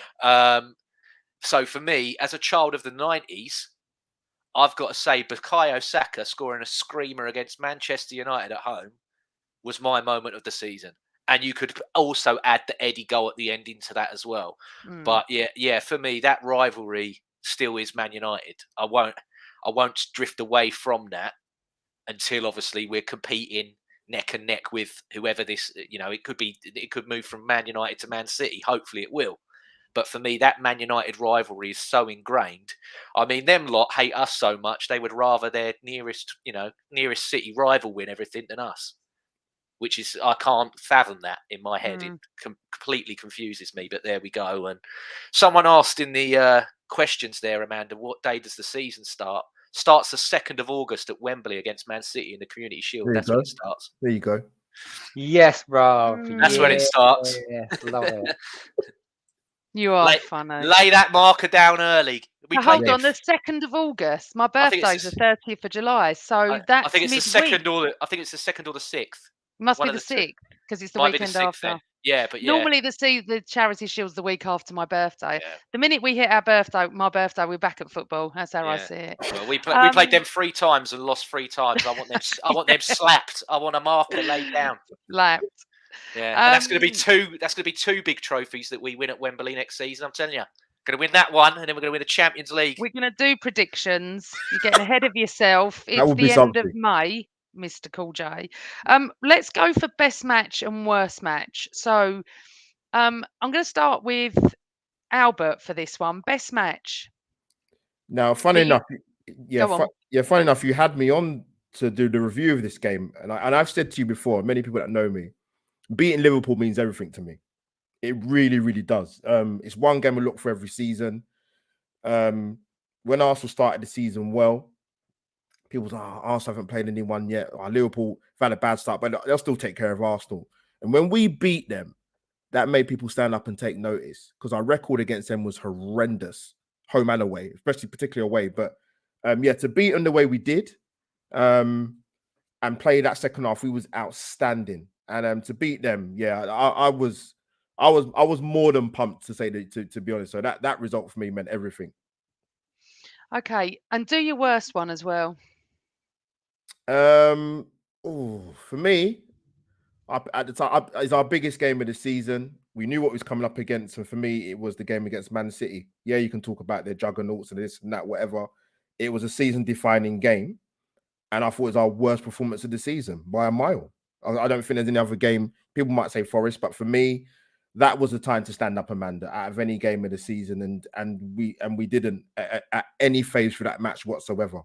So for me, as a child of the 90s, I've got to say Bukayo Saka scoring a screamer against Manchester United at home was my moment of the season. And you could also add the Eddie goal at the end into that as well. But yeah, for me, that rivalry still is Man United. I won't drift away from that until obviously we're competing neck and neck with whoever this, it could move from Man United to Man City. Hopefully it will. But for me, that Man United rivalry is so ingrained. I mean, them lot hate us so much, they would rather their nearest city rival win everything than us. Which is, I can't fathom that in my head. It completely confuses me, but there we go. And someone asked in the questions there, Amanda, what day does the season start? Starts the 2nd of August at Wembley against Man City in the Community Shield. That's when it starts. There you go. Yes, bro. That's when it starts. Yes, love it. You are funny. Lay that marker down early. Hold on, the 2nd of August. My birthday's the 30th of July, so that's I think it's midweek. the 2nd I think it's the 2nd or the 6th. Must be the 6th because it's the weekend after. Then. Yeah, but normally the charity shield's the week after my birthday. Yeah. The minute we hit my birthday, we're back at football. That's how I see it. Well, we played them 3 times and lost 3 times. I want them slapped. I want a marker laid down. Slapped. Yeah, and that's going to be 2 big trophies that we win at Wembley next season. I'm telling you. Going to win that one, and then we're going to win the Champions League. We're going to do predictions. You're getting ahead of yourself. It's the end of May, Mr. Cool J. Let's go for best match and worst match. So I'm going to start with Albert for this one. Best match. Now, funny enough, funny enough, you had me on to do the review of this game, and I've said to you before, many people that know me, beating Liverpool means everything to me. It really, really does. It's one game we look for every season. When Arsenal started the season well, people say, oh, Arsenal haven't played anyone yet. Oh, Liverpool have had a bad start, but they'll still take care of Arsenal. And when we beat them, that made people stand up and take notice because our record against them was horrendous, home and away, especially particularly away. But yeah, to beat them the way we did and play that second half, we was outstanding. And to beat them, yeah, I was more than pumped to say that, to be honest. So that result for me meant everything. Okay, and do your worst one as well. For me, at the time, it's our biggest game of the season. We knew what was coming up against, and for me, it was the game against Man City. Yeah, you can talk about their juggernauts and this and that, whatever. It was a season-defining game, and I thought it was our worst performance of the season by a mile. I don't think there's any other game. People might say Forest, but for me, that was the time to stand up, Amanda, out of any game of the season, and we didn't at any phase for that match whatsoever.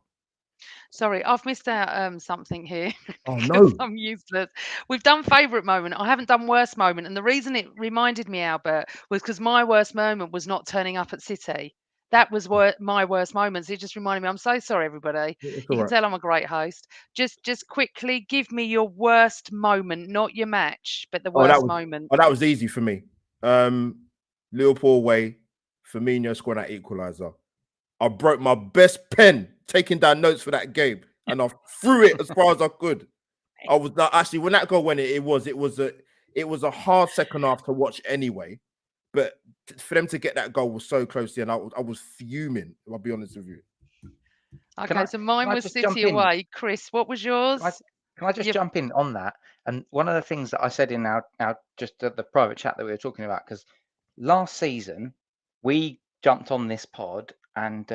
Sorry, I've missed out something here Oh because no! I'm useless. We've done favourite moment. I haven't done worst moment, and the reason it reminded me, Albert, was because my worst moment was not turning up at City. That was my worst moments. It just reminded me. I'm so sorry, everybody. It's You all can right. tell I'm a great host. Just quickly give me your worst moment, not your match, but the Oh, worst moment. that was easy for me. Liverpool away, Firmino scoring that equaliser. I broke my best pen taking down notes for that game, and I threw it as far as I could. I was not actually when that goal went, it was a hard second half to watch anyway. But for them to get that goal was so close to the end. I was fuming. I'll be honest with you. Okay, so mine can I was just jump City in? away. Chris, what was yours? Can I just Yep. jump in on that? And one of the things that I said in our just the private chat that we were talking about, because last season we jumped on this pod and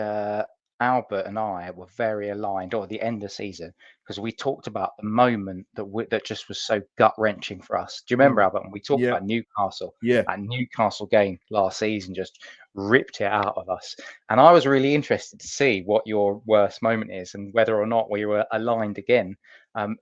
Albert and I were very aligned, or the end of season, because we talked about the moment that just was so gut wrenching for us. Do you remember, Albert? When we talked Yeah. about Newcastle, Yeah. that Newcastle game last season just ripped it out of us. And I was really interested to see what your worst moment is and whether or not we were aligned again.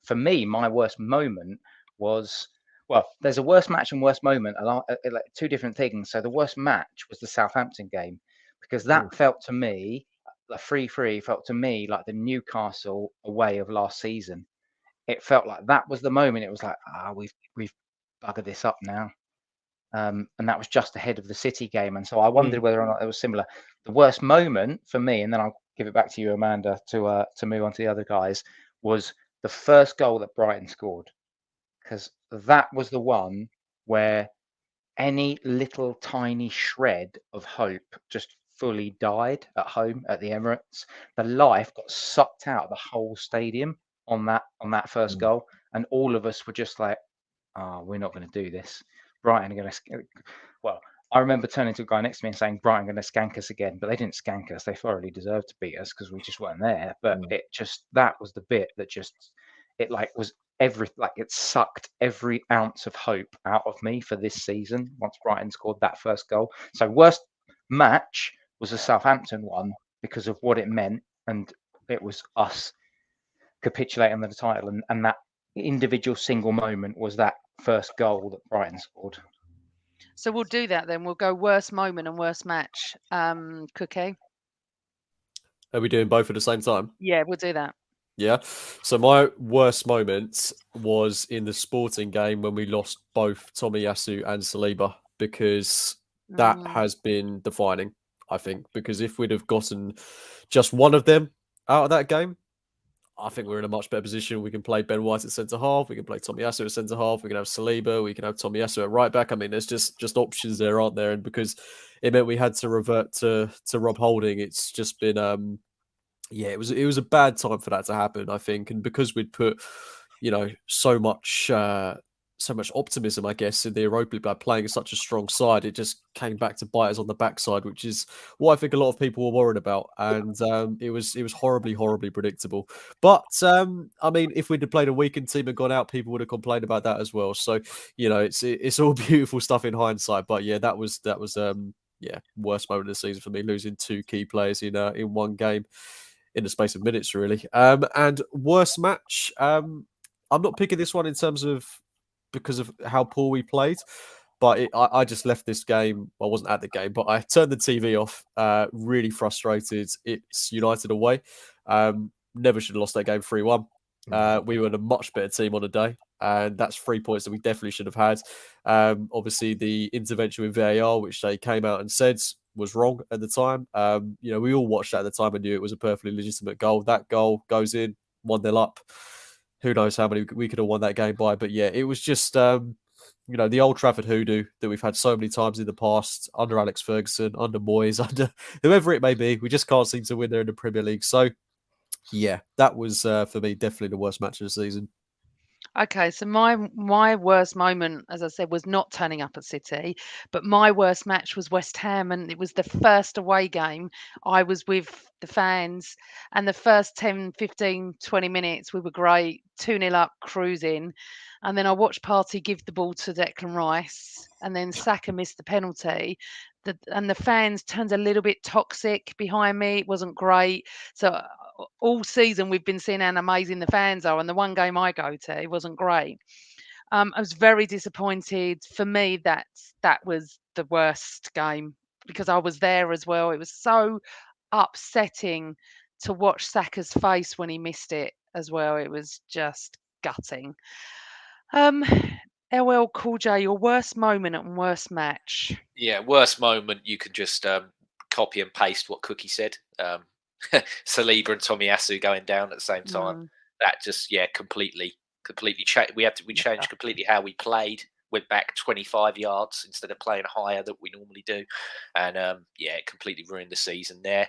For me, my worst moment was, well, there's a worst match and worst moment, like two different things. So the worst match was the Southampton game, because that felt to me, the 3-3 felt to me like the Newcastle away of last season. It felt like that was the moment. It was like, we've buggered this up now. And that was just ahead of the City game. And so I wondered whether or not it was similar. The worst moment for me, and then I'll give it back to you, Amanda, to move on to the other guys, was the first goal that Brighton scored, because that was the one where any little tiny shred of hope just fully died at home at the Emirates. The life got sucked out of the whole stadium on that first goal, and all of us were just like, "Oh, we're not going to do this. Brighton are going to." Well, I remember turning to a guy next to me and saying, "Brighton are going to skank us again," but they didn't skank us. They thoroughly deserved to beat us because we just weren't there. But it just, that was the bit that just, it like was it sucked every ounce of hope out of me for this season once Brighton scored that first goal. So worst match was the Southampton one because of what it meant, and it was us capitulating on the title, and that individual single moment was that first goal that Brighton scored. So we'll do that then. We'll go worst moment and worst match. Cookie. Are we doing both at the same time? Yeah, we'll do that. Yeah. So my worst moment was in the Sporting game when we lost both Tomiyasu and Saliba, because that has been defining, I think. Because if we'd have gotten just one of them out of that game, I think we're in a much better position. We can play Ben White at centre half. We can play Tomiyasu at centre half. We can have Saliba. We can have Tomiyasu at right back. I mean, there's just options there, aren't there? And because it meant we had to revert to Rob Holding, it's just been yeah, it was a bad time for that to happen, I think. And because we'd put, so much optimism, I guess, in the Europa League by playing such a strong side, it just came back to bite us on the backside, which is what I think a lot of people were worried about. And it was horribly, horribly predictable. But I mean, if we'd have played a weakened team and gone out, people would have complained about that as well. So it's all beautiful stuff in hindsight. But yeah, that was worst moment of the season for me, losing two key players in one game in the space of minutes, really. And worst match, I'm not picking this one in terms of because of how poor we played. But I just left this game. Well, I wasn't at the game, but I turned the TV off. Really frustrated. It's United away. Never should have lost that game 3-1. We were a much better team on the day, and that's 3 points that we definitely should have had. Obviously, the intervention with VAR, which they came out and said was wrong at the time. We all watched that at the time and knew it was a perfectly legitimate goal. That goal goes in 1-0 up. Who knows how many we could have won that game by? But yeah, it was just the Old Trafford hoodoo that we've had so many times in the past under Alex Ferguson, under Moyes, under whoever it may be. We just can't seem to win there in the Premier League. So yeah, that was for me definitely the worst match of the season. Okay, so my worst moment, as I said, was not turning up at City, but my worst match was West Ham, and it was the first away game. I was with the fans, and the first 10, 15, 20 minutes, we were great, 2-0 up, cruising. And then I watched Partey give the ball to Declan Rice, and then Saka missed the penalty. And the fans turned a little bit toxic behind me. It wasn't great. So all season we've been seeing how amazing the fans are, and the one game I go to, it wasn't great. I was very disappointed. For me, that was the worst game because I was there as well. It was so upsetting to watch Saka's face when he missed it as well. It was just gutting. LL Cool J, your worst moment and worst match. Yeah, worst moment. You can just copy and paste what Cookie said. Saliba and Tomiyasu going down at the same time. That just completely changed. We changed completely how we played. Went back 25 yards instead of playing higher that we normally do, and it completely ruined the season there.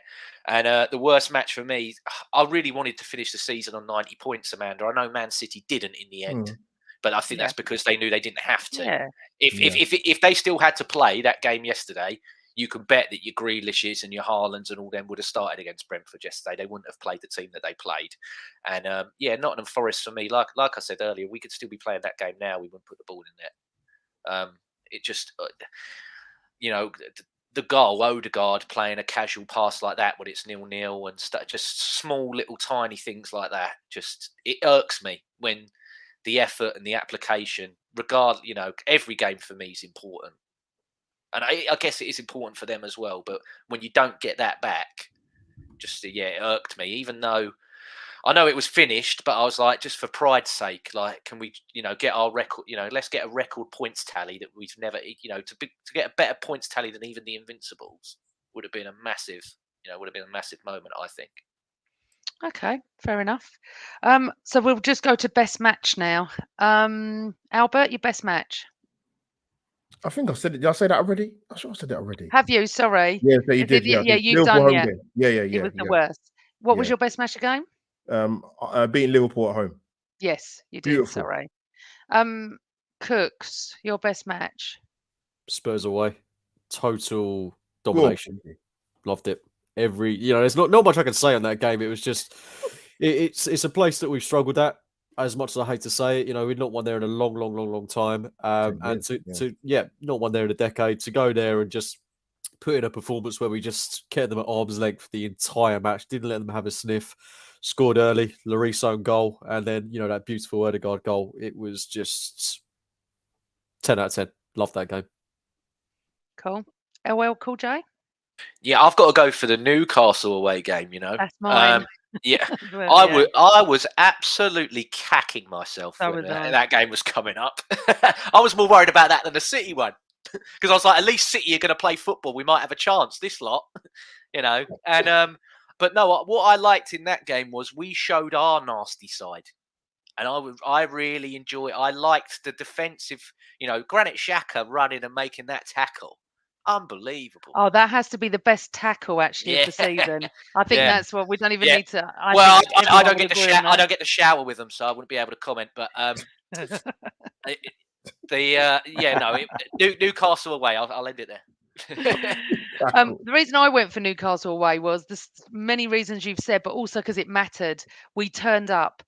And the worst match for me, I really wanted to finish the season on 90 points, Amanda. I know Man City didn't in the end. But I think that's because they knew they didn't have to. Yeah. If they still had to play that game yesterday, you can bet that your Grealishes and your Haalands and all them would have started against Brentford yesterday. They wouldn't have played the team that they played. And Nottingham Forest for me, like I said earlier, we could still be playing that game now. We wouldn't put the ball in there. It just, the goal, Odegaard playing a casual pass like that when it's 0-0 and just small little tiny things like that. Just it irks me when the effort and the application, every game for me is important. And I guess it is important for them as well. But when you don't get that back, it irked me. Even though I know it was finished, but I was like, just for pride's sake, like, can we, get our record, let's get a record points tally that we've never, to get a better points tally than even the Invincibles would have been a massive, moment, I think. Okay, fair enough. So we'll just go to best match now. Albert, your best match. I think I said it. Did I say that already? I'm sure I said that already. Have you? Sorry. Yeah, so you did. Yeah, you've Liverpool done. home Yeah. game. Yeah. It was the worst. What was your best match again? Beating Liverpool at home. Yes, you did. Beautiful. Sorry. Cooks, your best match. Spurs away, total domination. Loved it. There's not much I can say on that game. It was just, it's a place that we've struggled at. As much as I hate to say it, we've not won there in a long time. And not won there in a decade. To go there and just put in a performance where we just kept them at arm's length the entire match, didn't let them have a sniff, scored early, Lloris own goal, and then that beautiful Odegaard goal. It was just 10 out of 10. Loved that game. Cool. LL Cool J? Yeah, I've got to go for the Newcastle away game, That's mine. I was absolutely cacking myself when that game was coming up. I was more worried about that than the City one. Because I was like, at least City are going to play football. We might have a chance, this lot, And but no, what I liked in that game was we showed our nasty side. And I really enjoyed. I liked the defensive, Granit Xhaka running and making that tackle. Unbelievable. Oh, that has to be the best tackle actually of the season. I think that's what we don't even need to. I don't get the shower with them, so I wouldn't be able to comment. But Newcastle away. I'll end it there. The reason I went for Newcastle away was many reasons you've said, but also because it mattered. We turned up,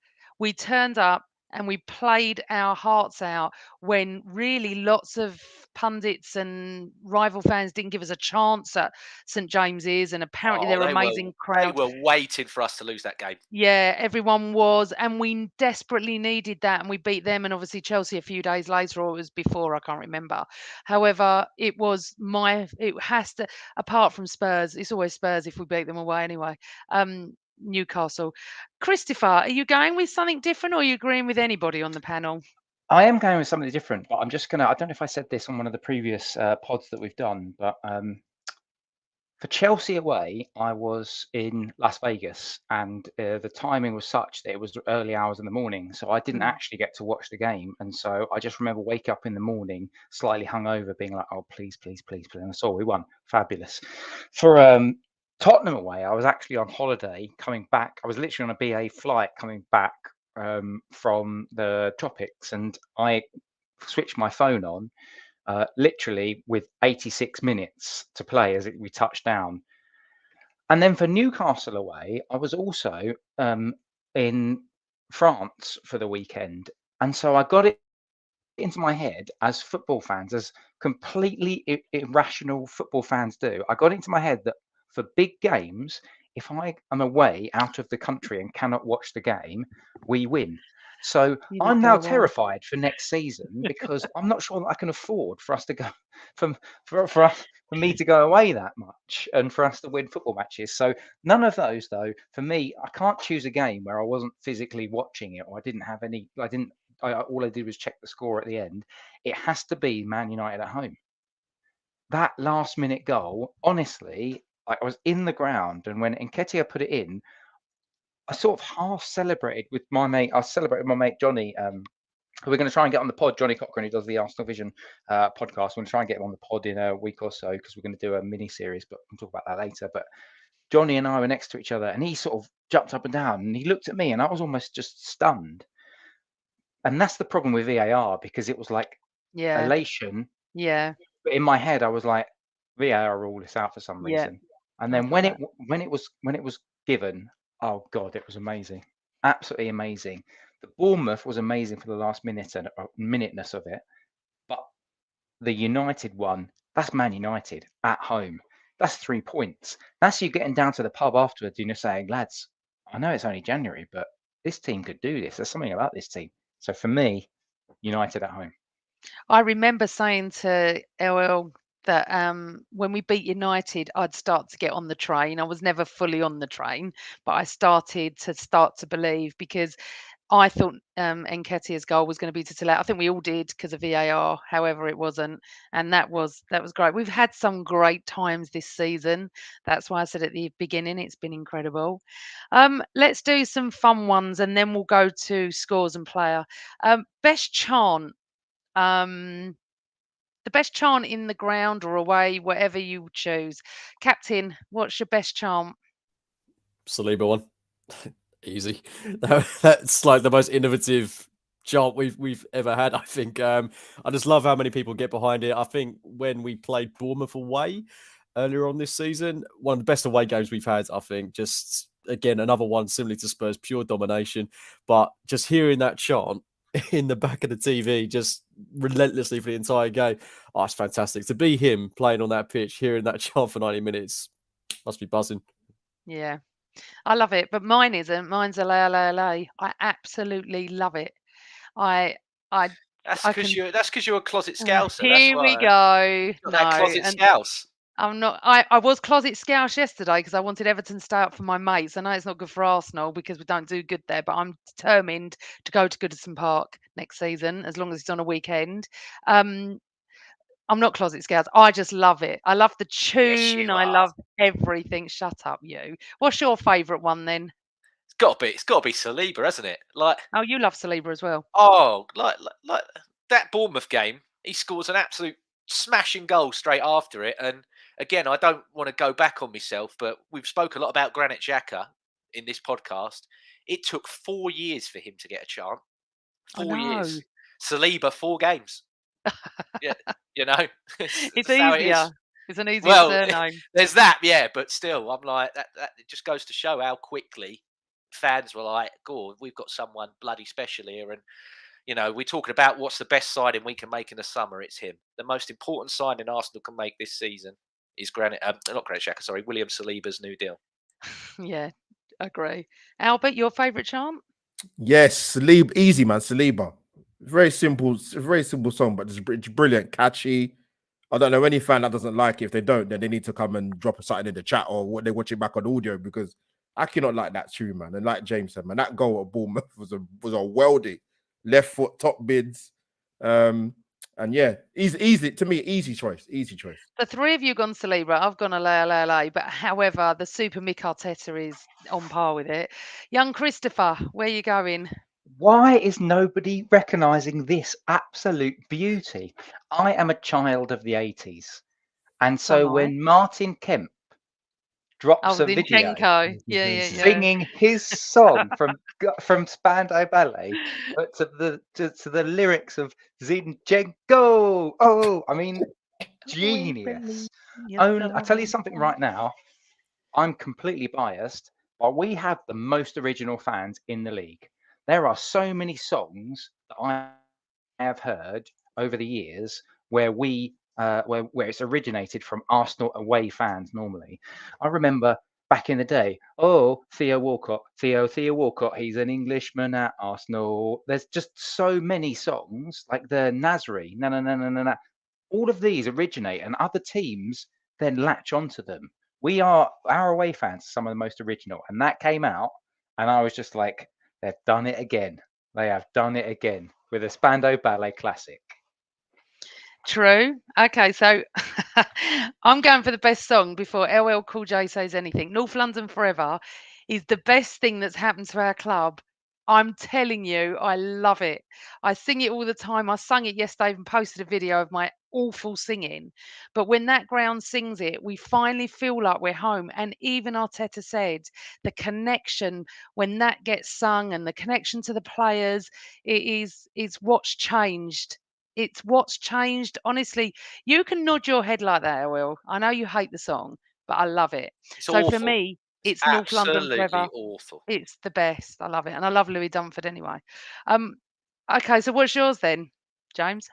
and we played our hearts out when really lots of pundits and rival fans didn't give us a chance at St James's, and apparently there were amazing They crowd. were waiting for us to lose that game. Yeah, everyone was, and we desperately needed that, and we beat them, and obviously Chelsea a few days later, or it was before, I can't remember. However, it has to, apart from Spurs, it's always Spurs if we beat them away anyway. Newcastle. Christopher, are you going with something different, or are you agreeing with anybody on the panel? I am going with something different, but I'm just gonna. I don't know if I said this on one of the previous pods that we've done, but for Chelsea away, I was in Las Vegas, and the timing was such that it was the early hours in the morning, so I didn't actually get to watch the game. And so I just remember waking up in the morning, slightly hungover, being like, "Oh, please, please, please, please!" And I saw we won, fabulous. For Tottenham away, I was actually on holiday coming back. I was literally on a BA flight coming back from the tropics, and I switched my phone on literally with 86 minutes to play as we touched down. And then for Newcastle away, I was also in France for the weekend. And so I got it into my head, as football fans, as completely irrational football fans do, I got into my head that for big games, if I am away out of the country and cannot watch the game, we win. So You I'm did now go away. terrified for next season because I'm not sure that I can afford for us to go for me to go away that much and for us to win football matches. So none of those, though, for me, I can't choose a game where I wasn't physically watching it, or I didn't have any. All I did was check the score at the end. It has to be Man United at home. That last minute goal, honestly, I was in the ground, and when Nketiah put it in, I sort of half celebrated with my mate. I celebrated with my mate Johnny. Who we're going to try and get on the pod, Johnny Cochran, who does the Arsenal Vision podcast. We're going to try and get him on the pod in a week or so because we're going to do a mini series, but we'll talk about that later. But Johnny and I were next to each other, and he sort of jumped up and down, and he looked at me, and I was almost just stunned. And that's the problem with VAR, because it was like Yeah, elation, yeah, but in my head I was like, VAR rule this out for some yeah. reason. And I then felt when that. it was given, oh god, it was amazing, absolutely amazing. The Bournemouth was amazing for the last minute and minuteness of it, but the United one, that's Man United at home. That's 3 points. That's you getting down to the pub afterwards and you're saying, lads, I know it's only January, but this team could do this. There's something about this team. So for me, United at home. I remember saying to LL that when we beat United, I'd start to get on the train. I was never fully on the train, but I started to believe, because I thought Nketiah's goal was going to be to Tillett. I think we all did because of VAR. However, it wasn't, and that was great. We've had some great times this season. That's why I said at the beginning it's been incredible. Let's do some fun ones, and then we'll go to scores and player. Best chant. Um, the best chant in the ground or away, whatever you choose. Captain, what's your best chant? Saliba one. Easy. That's like the most innovative chant we've ever had, I think. I just love how many people get behind it. I think when we played Bournemouth away earlier on this season, one of the best away games we've had, I think. Just, again, another one similar to Spurs, pure domination. But just hearing that chant in the back of the TV just relentlessly for the entire game, oh, it's fantastic. To be him playing on that pitch, hearing that chant for 90 minutes, must be buzzing. Yeah, I love it, but mine isn't. Mine's a lay, lay, lay. I absolutely love it. I, I, That's I because can. you're a closet scouser. That's Here we why. go. Got No, that closet and scouse. I'm not. I was closet scouse yesterday because I wanted Everton to stay up for my mates. I know it's not good for Arsenal because we don't do good there, but I'm determined to go to Goodison Park next season as long as it's on a weekend. Um, I'm not closet scared. I just love it. I love the Yes, tune. you I are. love everything. Shut up, you. What's your favourite one then? It's got to be Saliba, hasn't it? Like, Oh, you love Saliba as well. oh, like that Bournemouth game. He scores an absolute smashing goal straight after it. And again, I don't want to go back on myself, but we've spoke a lot about Granit Xhaka in this podcast. It took 4 years for him to get a chance. I 4 know. years. Saliba, 4 games. Yeah, you know, It's that's how it is. easier. It's an easier Well, surname. there's that, yeah, but still, I'm like that. It just goes to show how quickly fans were like, "God, we've got someone bloody special here." And we're talking about what's the best signing we can make in the summer. It's him. The most important signing Arsenal can make this season is not Granit Xhaka, sorry, William Saliba's new deal. Yeah, agree. Albert, your favourite chant? Yes, Saliba, easy man, Saliba. Very simple, very simple song, but it's brilliant, catchy. I don't know any fan that doesn't like it. If they don't, then they need to come and drop a something in the chat or what they watch it back on audio, because I cannot like that tune, man. And like James said, man, that goal at Bournemouth was a weldy left foot top bids. And yeah, easy to me, easy choice. The three of you gone Saliba. I've gone LA, but however, the Super Mick Arteta is on par with it. Young Christopher, where you going? Why is nobody recognising this absolute beauty? I am a child of the 80s. And So so am I. when Martin Kemp drops Oh, a video Zinchenko. Yeah. singing his song from Spandau Ballet, but to the lyrics of Zinchenko. Oh, I mean, genius. I tell you something right now. I'm completely biased, but we have the most original fans in the league. There are so many songs that I have heard over the years where where it's originated from Arsenal away fans normally. I remember back in the day, Theo Walcott, he's an Englishman at Arsenal. There's just so many songs like the Nasri, na. All of these originate and other teams then latch onto them. Our away fans are some of the most original, and that came out, and I was just like, they've done it again. They have done it again with a Spandau Ballet classic. True. Okay, so I'm going for the best song before LL Cool J says anything. North London Forever is the best thing that's happened to our club. I'm telling you, I love it. I sing it all the time. I sung it yesterday and posted a video of my awful singing. But when that ground sings it, we finally feel like we're home. And even Arteta said the connection when that gets sung and the connection to the players, it's what's changed. It's what's changed. Honestly, you can nod your head like that, Will. I know you hate the song, but I love it. It's So for awful. me, it's North London Absolutely Forever. awful. It's the best. I love it. And I love Louis Dunford anyway. Okay, so what's yours then, James?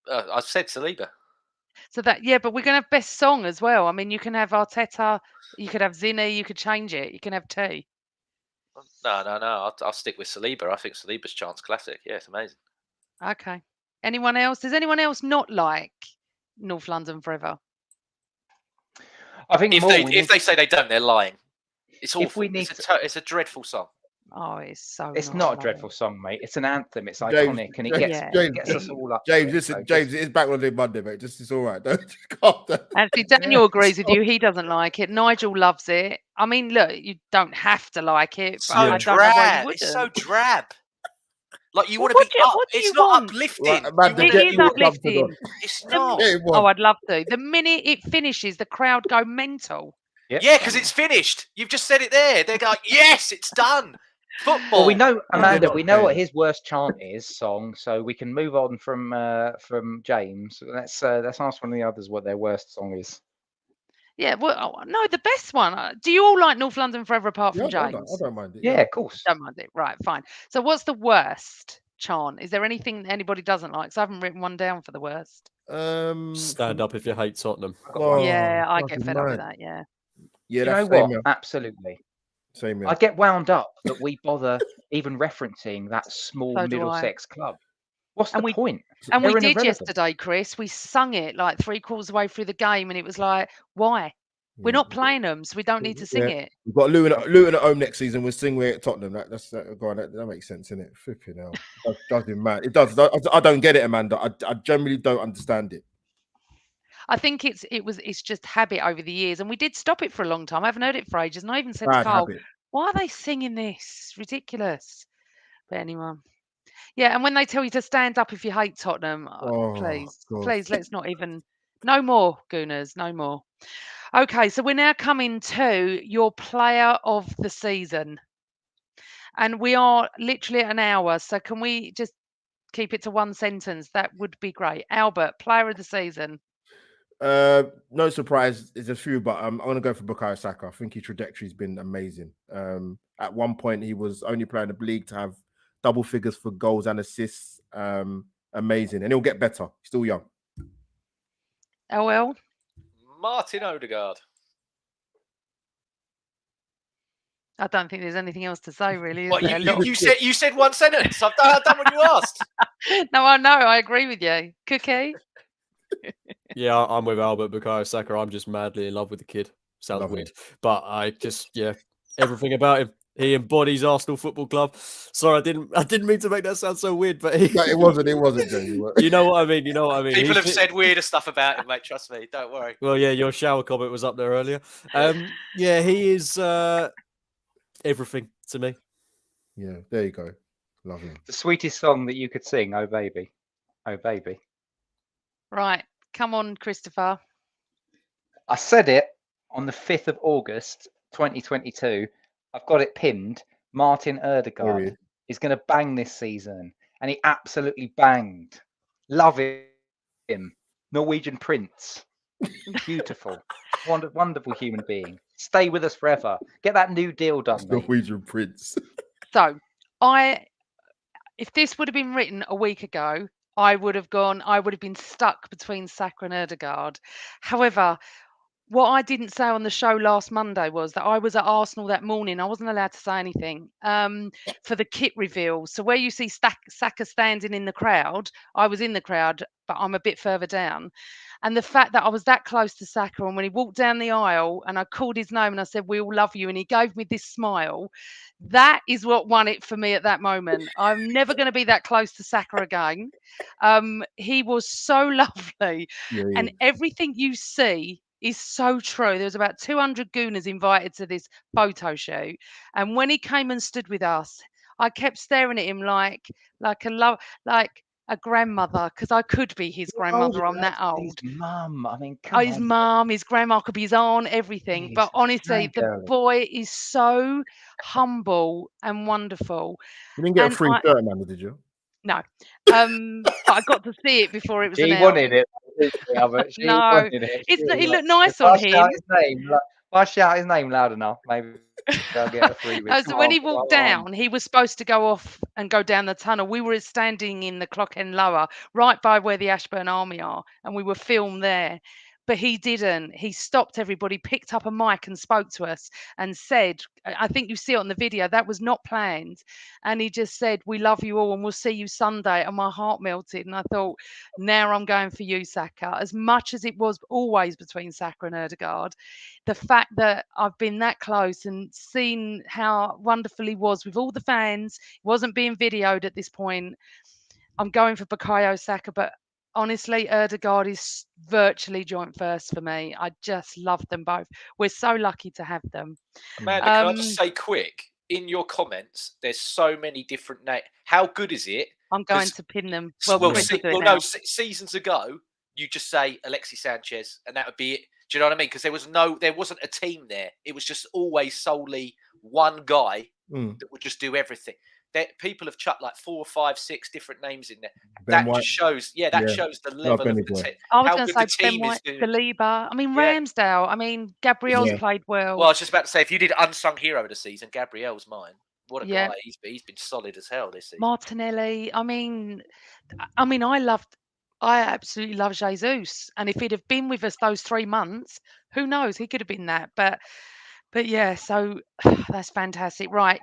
I've said Saliba. So but we're gonna have best song as well. I mean, you can have Arteta, you could have Zinni, you could change it. You can have two. No. I'll stick with Saliba. I think Saliba's Chants classic. Yeah, it's amazing. Okay. Anyone else? Does anyone else not like North London Forever? I think if they say they don't, they're lying. It's awful. If we need it's a dreadful song. Oh, it's so. It's not a dreadful song, mate. It's an anthem. It's James, iconic, and it gets us all up. James, listen, James, it's back on Monday, mate. It's all right. Don't calm down. Actually, Daniel agrees with you. He doesn't like it. Nigel loves it. I mean, look, you don't have to like it, but I don't know why you wouldn't. It's so drab. Like you want What to be do you- up. what do It's you not want? uplifting. Right, man, It is uplifting. It's not. Oh, I'd love to. The minute it finishes, the crowd go mental. Yep. Yeah, because it's finished. You've just said it there. They go, yes, it's done. Football. Well, we know, Amanda. not We know what paying. his worst chant is. Song, so we can move on from James. Let's ask one of the others what their worst song is. Yeah, well, no, the best one. Do you all like North London Forever apart from I James? don't mind it. Yeah, of course. Don't mind it. Right, fine. So what's the worst chant? Is there anything anybody doesn't like? 'Cause I haven't written one down for the worst. Stand up if you hate Tottenham. Yeah, I get fed up with that. Yeah. You that's know what? same, Absolutely. Same. I get wound up that we bother even referencing that small So do I. Middlesex club. What's And the point? And we They're did irrelevant. yesterday, Chris. We sung it like 3/4 away through the game, and it was like, why? We're not playing them, so we don't need to sing it. We've got Luton at home next season. We'll sing we're at Tottenham. That makes sense, innit? Flipping hell. It does me mad. It does. I don't get it, Amanda. I generally don't understand it. I think it's just habit over the years, and we did stop it for a long time. I haven't heard it for ages, and I even said to Bad Carl, habit. why are they singing this? Ridiculous. But anyway. Yeah, and when they tell you to stand up if you hate Tottenham, please, let's not even. No more, Gooners, no more. Okay, so we're now coming to your player of the season. And we are literally at an hour, so can we just keep it to one sentence? That would be great. Albert, player of the season. No surprise, there's a few, but I'm gonna go for Bukayo Saka. I think his trajectory's been amazing. And At one point, he was only playing the league to have double figures for goals and assists. Amazing, and he'll get better. He's still young. Oh well. Martin Odegaard. I don't think there's anything else to say, really. Is What there? you said one sentence. I've done what you asked. No, I know. I agree with you. Cookie. Yeah, I'm with Albert Bukayo Saka. I'm just madly in love with the kid. Sounds Love him. weird, but I just everything about him. He embodies Arsenal Football Club. Sorry, I didn't mean to make that sound so weird, but No, it wasn't, Jamie. you know what I mean. You know what I mean. People have said weirder stuff about him, mate. Trust me. Don't worry. Well, yeah, your shower comment was up there earlier. Yeah, he is everything to me. Yeah, there you go. Love him. The sweetest song that you could sing, "Oh Baby." Oh Baby. Right. Come on, Christopher. I said it on the 5th of August, 2022. I've got it pinned. Martin Odegaard Period. is going to bang this season. And he absolutely banged. Love him. Norwegian prince. Beautiful. Wonderful human being. Stay with us forever. Get that new deal done, mate. Norwegian prince. So, if this would have been written a week ago, I would have been stuck between Saka and Odegaard. However, what I didn't say on the show last Monday was that I was at Arsenal that morning. I wasn't allowed to say anything for the kit reveal. So where you see Saka standing in the crowd, I was in the crowd, but I'm a bit further down. And the fact that I was that close to Saka, and when he walked down the aisle and I called his name and I said, "We all love you," and he gave me this smile, that is what won it for me at that moment. I'm never going to be that close to Saka again. He was so lovely. Yeah, he And is. everything you see is so true. There was about 200 gooners invited to this photo shoot, and when he came and stood with us, I kept staring at him like a grandmother, because I could be his grandmother. I'm that His old. mum. I mean, Oh, come his on. mum, his grandma, could be his aunt, everything. He's But honestly, the fangirling. boy is so humble and wonderful. You didn't get a And free shirt, Amanda, did you? no, but I got to see it before it was She announced. wanted it. Albert. She No, wanted it. he was looked nice if I on him. shout his name, if I shout his name loud enough, maybe I'll get a free win. So when he walked down, he was supposed to go off and go down the tunnel. We were standing in the Clock End Lower, right by where the Ashburn Army are, and we were filmed there. But he didn't. He stopped everybody, picked up a mic and spoke to us and said, I think you see it on the video, that was not planned. And he just said, "We love you all and we'll see you Sunday." And my heart melted. And I thought, now I'm going for you, Saka. As much as it was always between Saka and Odegaard, the fact that I've been that close and seen how wonderful he was with all the fans, he wasn't being videoed at this point. I'm going for Bukayo Saka, but honestly, Odegaard is virtually joint first for me. I just love them both. We're so lucky to have them. Amanda, can I just say quick? In your comments, there's so many different names. How good is it? I'm going to pin them. Well, Chris will do it now. No, seasons ago, you just say Alexis Sanchez, and that would be it. Do you know what I mean? Because there wasn't a team there. It was just always solely one guy that would just do everything. People have chucked like 4, 5, 6 different names in there. Ben that White. just shows, shows the level of the team. I was going to say Ben White, Saliba. I mean, Ramsdale. I mean, Gabriel's played well. Well, I was just about to say, if you did unsung hero of the season, Gabriel's mine. What a guy! He's been solid as hell this season. Martinelli. I mean, I absolutely love Jesus. And if he'd have been with us those 3 months, who knows? He could have been that. But yeah, so that's fantastic. Right.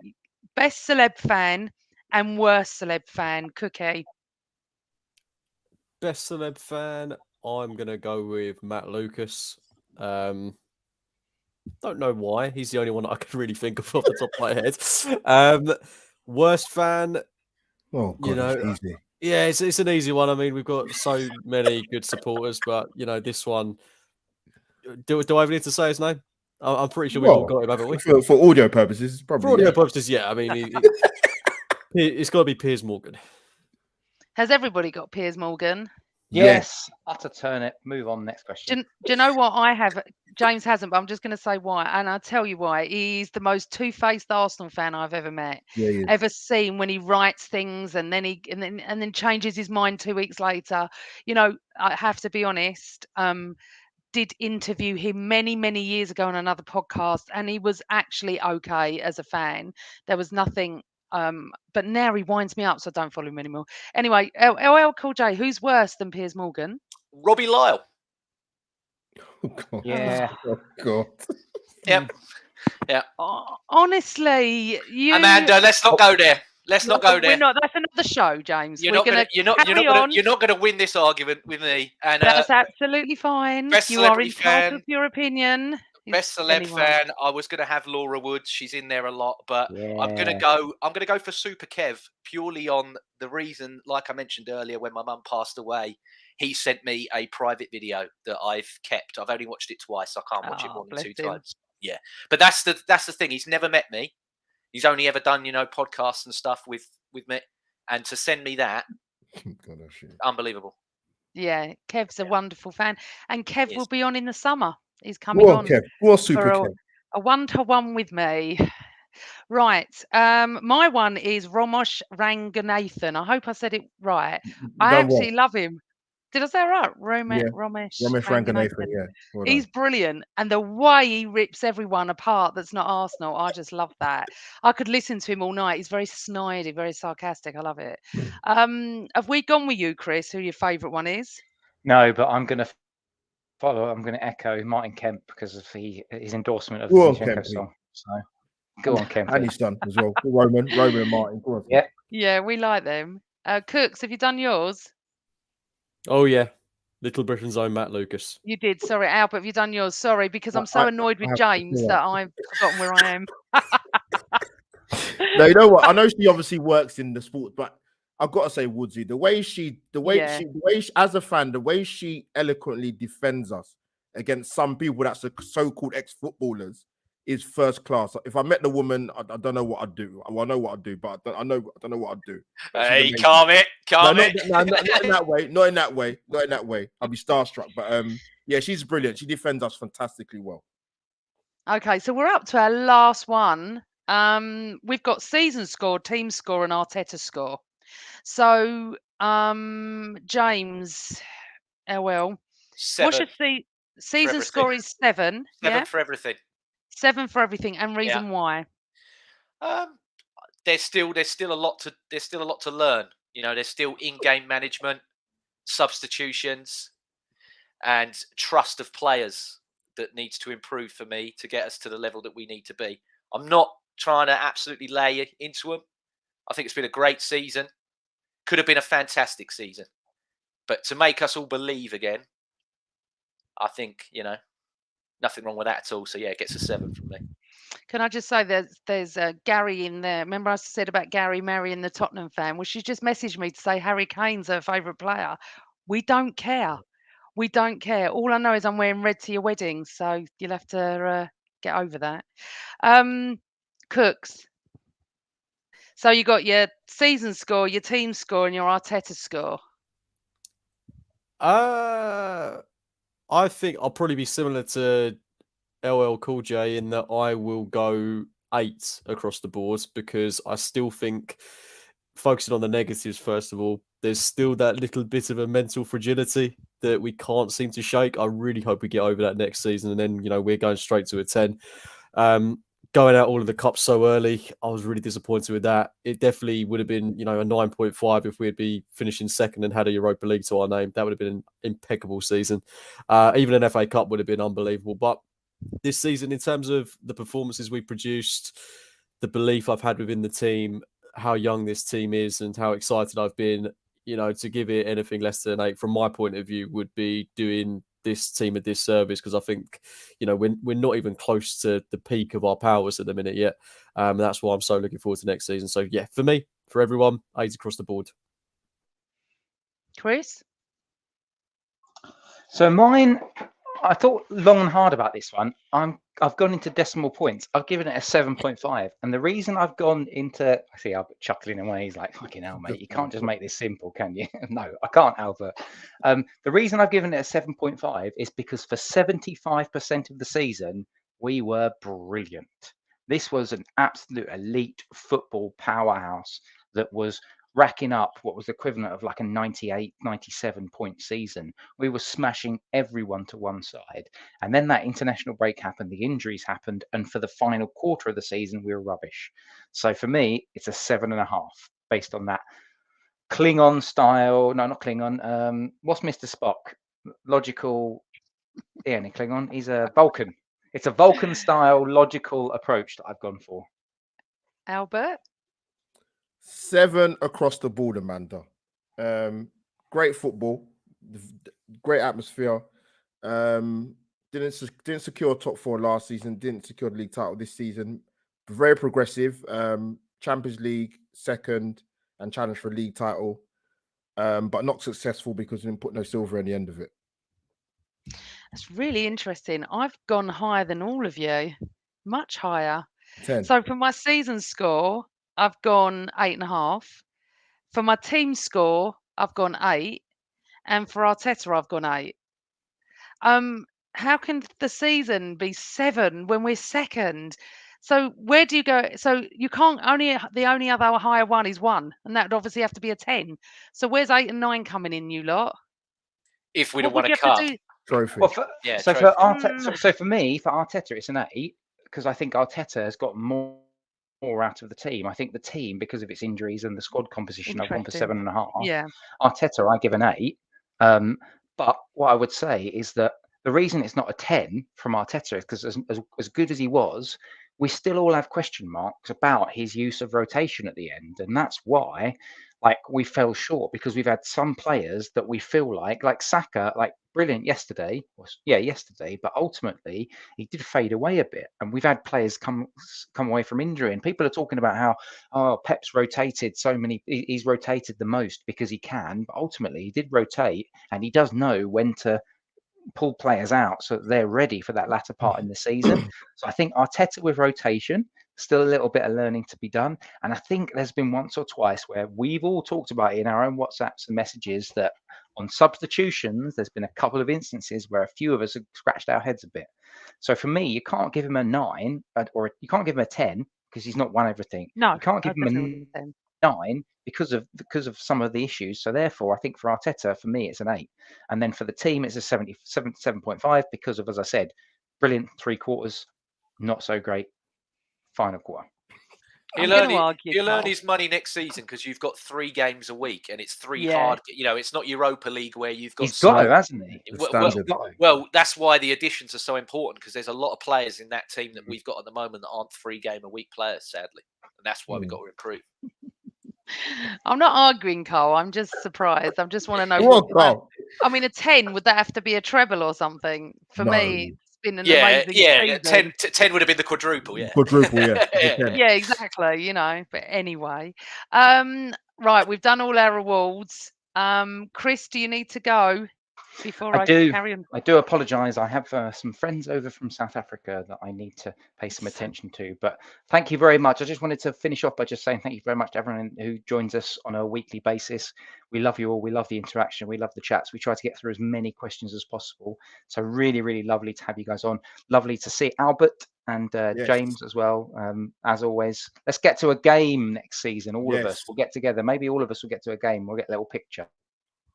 Best celeb fan and worst celeb fan, Cookie. Best celeb fan, I'm going to go with Matt Lucas. Don't know why. He's the only one I can really think of off the top of my head. Worst fan, oh God, that's easy. Yeah, it's an easy one. I mean, we've got so many good supporters, but this one. Do I even need to say his name? I'm pretty sure we've all got him, haven't we? For audio purposes, probably. For audio purposes, yeah. I mean, it's got to be Piers Morgan. Has everybody got Piers Morgan? Yes. Utter turnip. Move on. Next question. Do you know what I have? James hasn't, but I'm just going to say why. And I'll tell you why. He's the most two-faced Arsenal fan I've ever met, ever seen, when he writes things and then changes his mind 2 weeks later. I have to be honest. did interview him many, many years ago on another podcast, and he was actually okay as a fan. There was nothing. But now he winds me up, so I don't follow him anymore. Anyway, LL Cool J, who's worse than Piers Morgan? Robbie Lyle. Oh, God. Yeah. Oh, God. Yep. Yeah. Honestly, you. Amanda, let's not go there. Let's not go We're there. not. That's another show, James. You're We're not gonna gonna. You're not. You're carry not gonna. on. You're not gonna win this argument with me. And That's absolutely fine. best You are celebrity entitled fan. to your opinion. Best celeb fan. I was gonna have Laura Woods. She's in there a lot, but I'm gonna Yeah. go. I'm gonna go for Super Kev purely on the reason, like I mentioned earlier, when my mum passed away, he sent me a private video that I've kept. I've only watched it twice. I can't watch it more than bless 2 him. times. Yeah, but that's the thing. He's never met me. He's only ever done podcasts and stuff with me, and to send me that, God, oh, shit. unbelievable. Yeah, Kev's a wonderful fan, and Kev will Yes. be on in the summer. He's coming Go on, on Kev. Go on, Super for Kev. a one-to-one with me. Right. My one is Ramesh Ranganathan. I hope I said it right. I Done well. absolutely love him. Did I say it right? Yeah. Ramesh Ramesh Ranganathan, Ranganathan. yeah. Well He's done. brilliant. And the way he rips everyone apart that's not Arsenal, I just love that. I could listen to him all night. He's very snidey, very sarcastic. I love it. Have we gone with you, Chris, who your favourite one is? No, but I'm going to follow. I'm going to echo Martin Kemp because of his endorsement of Go on, the Zinchenko Kempy. song. So go on, Kemp. And his son as well. Roman and Martin. Go on. Yeah. Yeah, we like them. Cooks, have you done yours? Oh yeah, Little Britain's own Matt Lucas. You did. Sorry, Albert, have you done yours? Sorry, because I'm so annoyed with have- James yeah. that I've forgotten where I am. No, you know what? I know she obviously works in the sport, but I've got to say, Woodsy, the way she, as a fan, the way she eloquently defends us against some people that's so-called ex-footballers is first class. If I met the woman, I don't know what I'd do. Well, I know what I'd do, but I don't know what I'd do. Hey, calm it. Not in that way. Not in that way. Not in that way. I'll be starstruck. But yeah, she's brilliant. She defends us fantastically well. Okay, so we're up to our last one. We've got season score, team score, and Arteta score. So, James, LL, 7. what's your season score is 7. 7 for everything. 7 for everything, and reason why? There's still a lot to learn. There's still in-game management, substitutions, and trust of players that needs to improve for me to get us to the level that we need to be. I'm not trying to absolutely lay into them. I think it's been a great season. Could have been a fantastic season. But to make us all believe again, I think, nothing wrong with that at all. So, yeah, it gets a 7 from me. Can I just say there's Gary in there. Remember I said about Gary marrying the Tottenham fan? Well, she just messaged me to say Harry Kane's her favourite player. We don't care. We don't care. All I know is I'm wearing red to your wedding, so you'll have to get over that. Cooks. So you got your season score, your team score, and your Arteta score. I think I'll probably be similar to LL Cool J in that I will go 8 across the board because I still think, focusing on the negatives first of all, there's still that little bit of a mental fragility that we can't seem to shake. I really hope we get over that next season, and then we're going straight to a 10. Going out all of the cups so early, I was really disappointed with that. It definitely would have been, a 9.5 if we'd be finishing second and had a Europa League to our name. That would have been an impeccable season. Even an FA Cup would have been unbelievable. But this season, in terms of the performances we produced, the belief I've had within the team, how young this team is and how excited I've been, to give it anything less than an 8 from my point of view would be doing this team a disservice, because I think, we're not even close to the peak of our powers at the minute yet. And that's why I'm so looking forward to next season. So yeah, for me, for everyone, 8 across the board. Chris? So mine, I thought long and hard about this one. I've gone into decimal points. I've given it a 7.5, and the reason I've gone into, I see Albert chuckling away. He's like, "Fucking hell, mate! You can't just make this simple, can you?" No, I can't, Albert. The reason I've given it a 7.5 is because for 75% of the season, we were brilliant. This was an absolute elite football powerhouse that was racking up what was the equivalent of like a 98, 97 point season. We were smashing everyone to one side. And then that international break happened, the injuries happened, and for the final quarter of the season, we were rubbish. So for me, it's a 7.5 based on that Klingon style. No, not Klingon. What's Mr. Spock? Logical. Yeah, Klingon. He's a Vulcan. It's a Vulcan style logical approach that I've gone for. Albert? 7 across the board, Amanda. Great football, great atmosphere. Didn't secure top 4 last season. Didn't secure the league title this season. Very progressive. Champions League second and challenge for league title, but not successful because we didn't put no silver in the end of it. That's really interesting. I've gone higher than all of you, much higher. 10. So for my season score, I've gone 8.5. For my team score, I've gone 8, and for Arteta, I've gone 8. How can the season be 7 when we're second? So where do you go? So you can't the only other higher one is 1, and that would obviously have to be a 10. So where's 8 and 9 coming in, you lot? If we'd What have won would a you have cup, to do? Trophy. Well, yeah. so trophy. for Arteta, so for me, for Arteta, it's an 8 because I think Arteta has got more out of the team. I think the team, because of its injuries and the squad composition, I've gone for Interesting. 7.5. Yeah. Arteta, I give an 8. But what I would say is that the reason it's not a 10 from Arteta is because as good as he was, we still all have question marks about his use of rotation at the end. And that's why we fell short, because we've had some players that we feel like Saka, brilliant yesterday, but ultimately he did fade away a bit. And we've had players come away from injury, and people are talking about how Pep's rotated he's rotated the most because he can, but ultimately he did rotate, and he does know when to pull players out so that they're ready for that latter part in the season. So I think Arteta with rotation, still a little bit of learning to be done. And I think there's been once or twice where we've all talked about it in our own WhatsApps and messages that on substitutions, there's been a couple of instances where a few of us have scratched our heads a bit. So for me, you can't give him a 9 or you can't give him a 10 because he's not won everything. No, You can't I give him definitely a wouldn't have 9 because of some of the issues. So therefore, I think for Arteta, for me, it's an 8. And then for the team, it's a 7.5 because of, as I said, brilliant 3 quarters, not so great final quarter. I'm going to argue. He'll earn Carl. his money next season because you've got 3 games a week and it's 3 Yeah. hard. It's not Europa League where you've got. He's got to, hasn't he? The Well, standard. well, that's why the additions are so important, because there's a lot of players in that team that we've got at the moment that aren't 3 game a week players, sadly, and that's why we've got to improve. I'm not arguing, Carl. I'm just surprised. I just want to know. Come on, Carl. I mean, a 10, would that have to be a treble or something? For No. me, it's been an Yeah, amazing yeah. season. 10 would have been the quadruple. Yeah, Quadruple, yeah. Yeah, exactly. But anyway, right, we've done all our awards. Chris, do you need to go before I carry on? I do apologise. I have some friends over from South Africa that I need to pay some attention to. But thank you very much. I just wanted to finish off by just saying thank you very much to everyone who joins us on a weekly basis. We love you all. We love the interaction. We love the chats. We try to get through as many questions as possible. So really, really lovely to have you guys on. Lovely to see Albert and James as well. As always, let's get to a game next season. All of us will get together. Maybe all of us will get to a game. We'll get a little picture.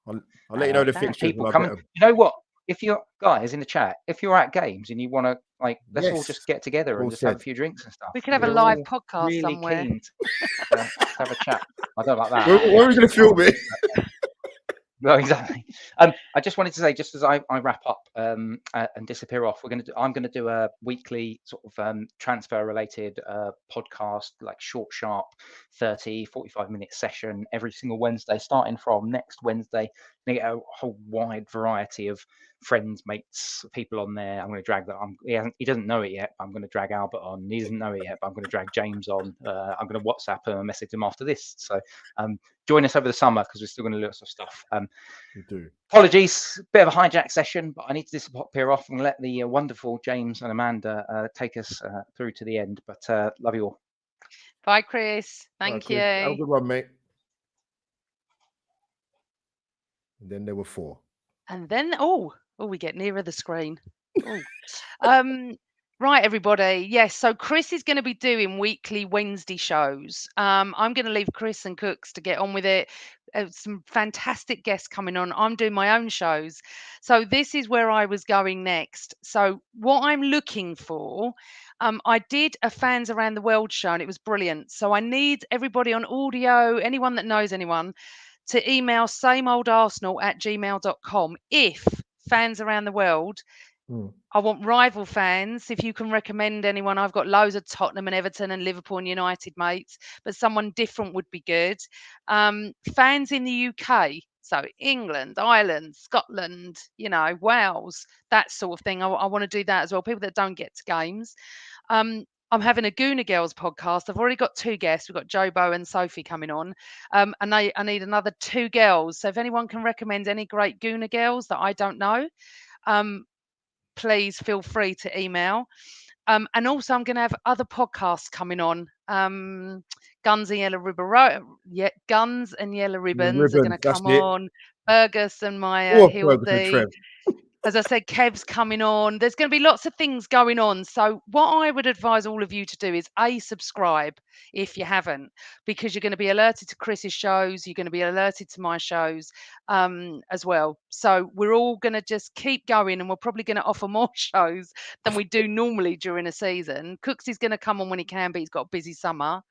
I'll let you know the fixtures. People coming. You know what? If you're guys in the chat, if you're at games and you want to let's all just get together and just have a few drinks and stuff. We could have a live podcast really somewhere. Keen to have a chat. I don't like that. Where are we going to film it? Well, exactly. I just wanted to say, just as I wrap up and disappear off, I'm going to do a weekly sort of transfer related podcast, like short, sharp, 30, 45-minute session every single Wednesday, starting from next Wednesday. They get a whole wide variety of friends, mates, people on there. I'm going to drag that. He doesn't know it yet. I'm going to drag Albert on. He doesn't know it yet, but I'm going to drag James on. I'm going to WhatsApp him and message him after this. So join us over the summer because we're still going to do lots of stuff. We do. Apologies, bit of a hijack session, but I need to disappear off and let the wonderful James and Amanda take us through to the end. But love you all. Bye, Chris. Thank you. Have a good one, mate. And then there were 4. And then, we get nearer the screen. Right, everybody. Yes, so Chris is going to be doing weekly Wednesday shows. I'm going to leave Chris and Cooks to get on with it. Some fantastic guests coming on. I'm doing my own shows. So this is where I was going next. So what I'm looking for, I did a Fans Around the World show and it was brilliant. So I need everybody on audio, anyone that knows anyone, to email sameoldarsenal@gmail.com if Fans Around the World. I want rival fans. If you can recommend anyone, I've got loads of Tottenham and Everton and Liverpool and United mates, but someone different would be good. Fans in the UK, so England, Ireland, Scotland, Wales, that sort of thing. I want to do that as well. People that don't get to games. I'm having a Gooner Girls podcast. I've already got 2 guests. We've got Jobo and Sophie coming on. And I need another 2 girls. So if anyone can recommend any great Gooner Girls that I don't know, please feel free to email. And also, I'm going to have other podcasts coming on. Guns and Yellow Guns and Yellow Ribbons are going to That's come it. on. Fergus and Maya Oh, Fergus and Hildy. Trev. As I said, Kev's coming on. There's going to be lots of things going on. So what I would advise all of you to do is subscribe if you haven't, because you're going to be alerted to Chris's shows. You're going to be alerted to my shows as well. So we're all going to just keep going, and we're probably going to offer more shows than we do normally during a season. Cooks is going to come on when he can, but he's got a busy summer.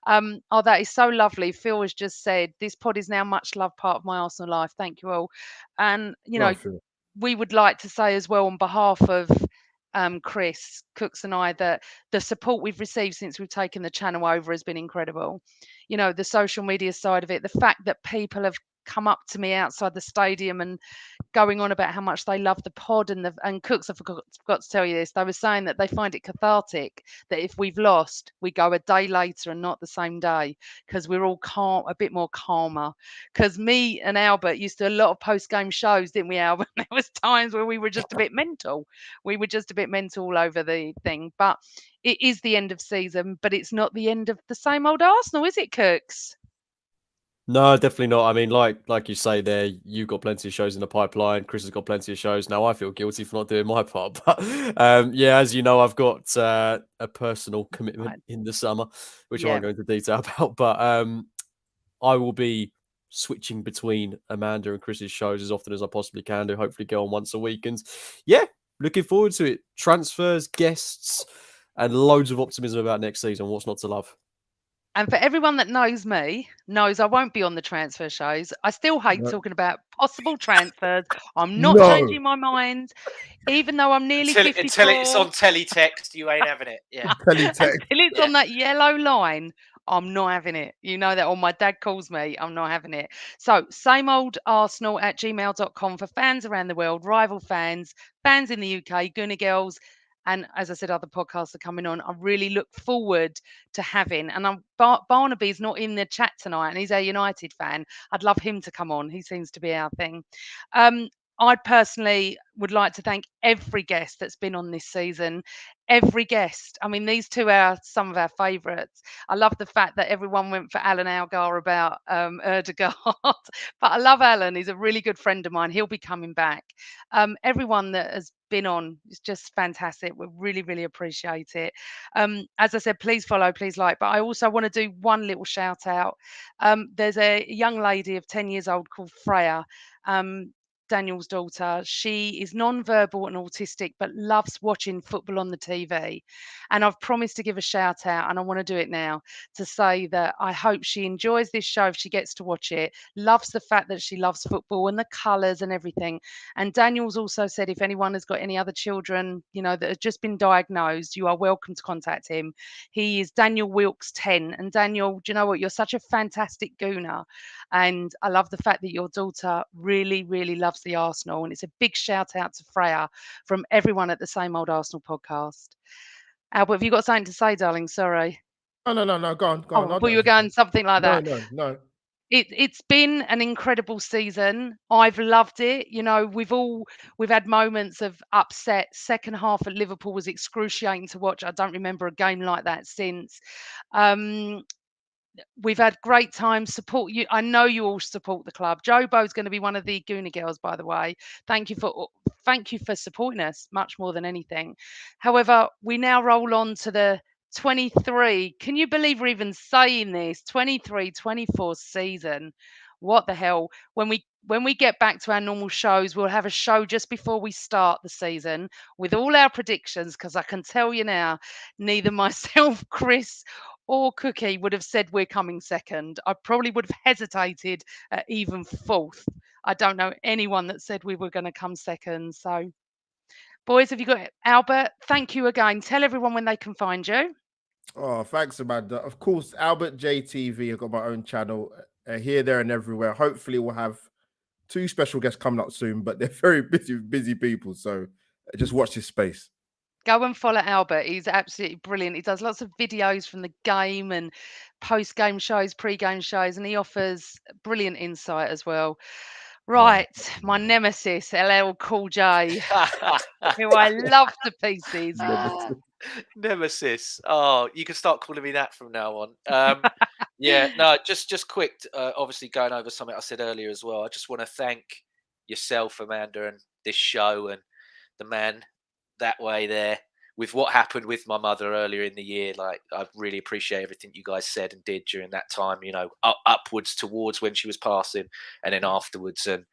Oh, that is so lovely. Phil has just said, this pod is now much loved part of my Arsenal life. Thank you all. And, Oh, Phil. we would like to say as well on behalf of Chris, Cooks and I, that the support we've received since we've taken the channel over has been incredible. The social media side of it, the fact that people have come up to me outside the stadium and going on about how much they love the pod, and Cooks, I forgot to tell you this, they were saying that they find it cathartic that if we've lost, we go a day later and not the same day, because we're all calm, a bit more calmer. Because me and Albert used to do a lot of post-game shows, didn't we, Albert? There was times where we were just a bit mental. We were just a bit mental all over the thing. But it is the end of season, but it's not the end of the same old Arsenal, is it, Cooks? No, definitely not. I mean, like you say there, you've got plenty of shows in the pipeline. Chris has got plenty of shows. Now I feel guilty for not doing my part. But yeah, as you know, I've got a personal commitment in the summer, which I won't go into detail about. But I will be switching between Amanda and Chris's shows as often as I possibly can do. Hopefully go on once a week. And yeah, looking forward to it. Transfers, guests, and loads of optimism about next season. What's not to love? And for everyone that knows me, knows I won't be on the transfer shows. I still hate talking about possible transfers. I'm not changing my mind, even though I'm nearly 54. Until it's on teletext, you ain't having it. Yeah. Until it's on that yellow line, I'm not having it. You know that, or my dad calls me, I'm not having it. So sameoldarsenal@gmail.com for fans around the world, rival fans, fans in the UK, Gooner Girls. And as I said, other podcasts are coming on. I really look forward to having. And Barnaby's not in the chat tonight, and he's a United fan. I'd love him to come on. He seems to be our thing. I personally would like to thank every guest that's been on this season. Every guest. I mean, these 2 are some of our favourites. I love the fact that everyone went for Alan Algar about Erdegaard. But I love Alan. He's a really good friend of mine. He'll be coming back. Everyone that has been on is just fantastic. We really, really appreciate it. As I said, please follow, please like. But I also want to do one little shout out. There's a young lady of 10 years old called Freya. Daniel's daughter. She is non-verbal and autistic, but loves watching football on the TV. And I've promised to give a shout out, and I want to do it now, to say that I hope she enjoys this show if she gets to watch it, loves the fact that she loves football and the colours and everything. And Daniel's also said if anyone has got any other children, that have just been diagnosed, you are welcome to contact him. He is Daniel Wilkes 10. And Daniel, do you know what? You're such a fantastic gooner. And I love the fact that your daughter really, really loves the Arsenal. And it's a big shout out to Freya from everyone at the Same Old Arsenal podcast. Albert, have you got something to say, darling? Sorry. No. Go on. I thought you were going something like that. No. It's been an incredible season. I've loved it. We've had moments of upset. Second half at Liverpool was excruciating to watch. I don't remember a game like that since. we've had great times. Support you. I know you all support the club. Jobo's going to be one of the Gooner girls, by the way. Thank you for supporting us much more than anything. However, we now roll on to the 23. Can you believe we're even saying this? 23-24 season. What the hell? When we get back to our normal shows, we'll have a show just before we start the season with all our predictions, because I can tell you now, neither myself, Chris, or Cookie would have said we're coming second. I probably would have hesitated at even fourth. I don't know anyone that said we were going to come second. So, boys, have you got Albert? Thank you again. Tell everyone when they can find you. Oh, thanks, Amanda. Of course, Albert JTV. I've got my own channel here, there, and everywhere. Hopefully, we'll have 2 special guests coming up soon, but they're very busy people. So just watch this space. Go and follow Albert. He's absolutely brilliant. He does lots of videos from the game and post-game shows, pre-game shows, and he offers brilliant insight as well. Right, my nemesis, LL Cool J, who I love to pieces. Nemesis. Oh, you can start calling me that from now on. Yeah, no, just quick. Obviously, going over something I said earlier as well. I just want to thank yourself, Amanda, and this show, and the man that way there. With what happened with my mother earlier in the year, like, I really appreciate everything you guys said and did during that time. You know, upwards towards when she was passing, and then afterwards. And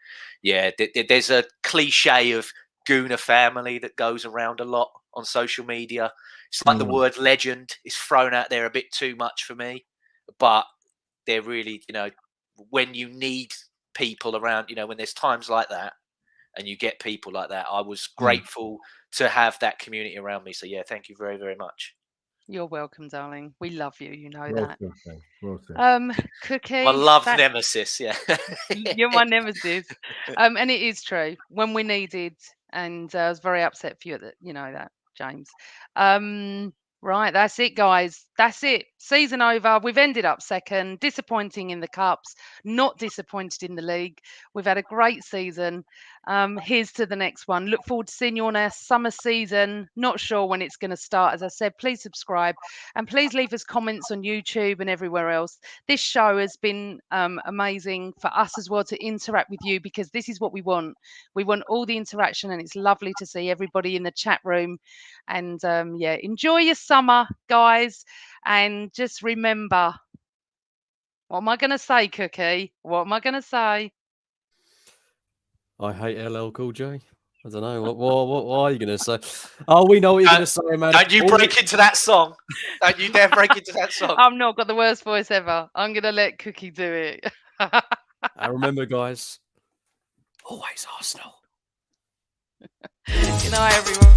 yeah, there's a cliche of Gooner family that goes around a lot on social media. It's like the word legend is thrown out there a bit too much for me, but they're really, you know, when you need people around, you know, when there's times like that and you get people like that, I was grateful to have that community around me. So yeah, thank you very, very much. You're welcome, darling. We love you. You know Well that. said, well said. Cookie. My love nemesis, yeah. You're my nemesis. And it is true. When we needed, and I was very upset for you that, you know that, James. Right, that's it, guys. That's it. Season over. We've ended up second. Disappointing in the cups. Not disappointed in the league. We've had a great season. Here's to the next one. Look forward to seeing you on our summer season. Not sure when it's going to start. As I said, please subscribe and please leave us comments on YouTube and everywhere else. This show has been amazing for us as well to interact with you, because this is what we want. We want all the interaction, and it's lovely to see everybody in the chat room. And yeah, enjoy your summer, guys. And just remember, what am I going to say, Cookie? What am I going to say? I hate LL Cool J. I don't know. What are you going to say? Oh, we know what you're going to say, man. Don't you break into that song. Don't you dare break into that song. I've not got the worst voice ever. I'm going to let Cookie do it. And remember, guys, always Arsenal. Good night, everyone.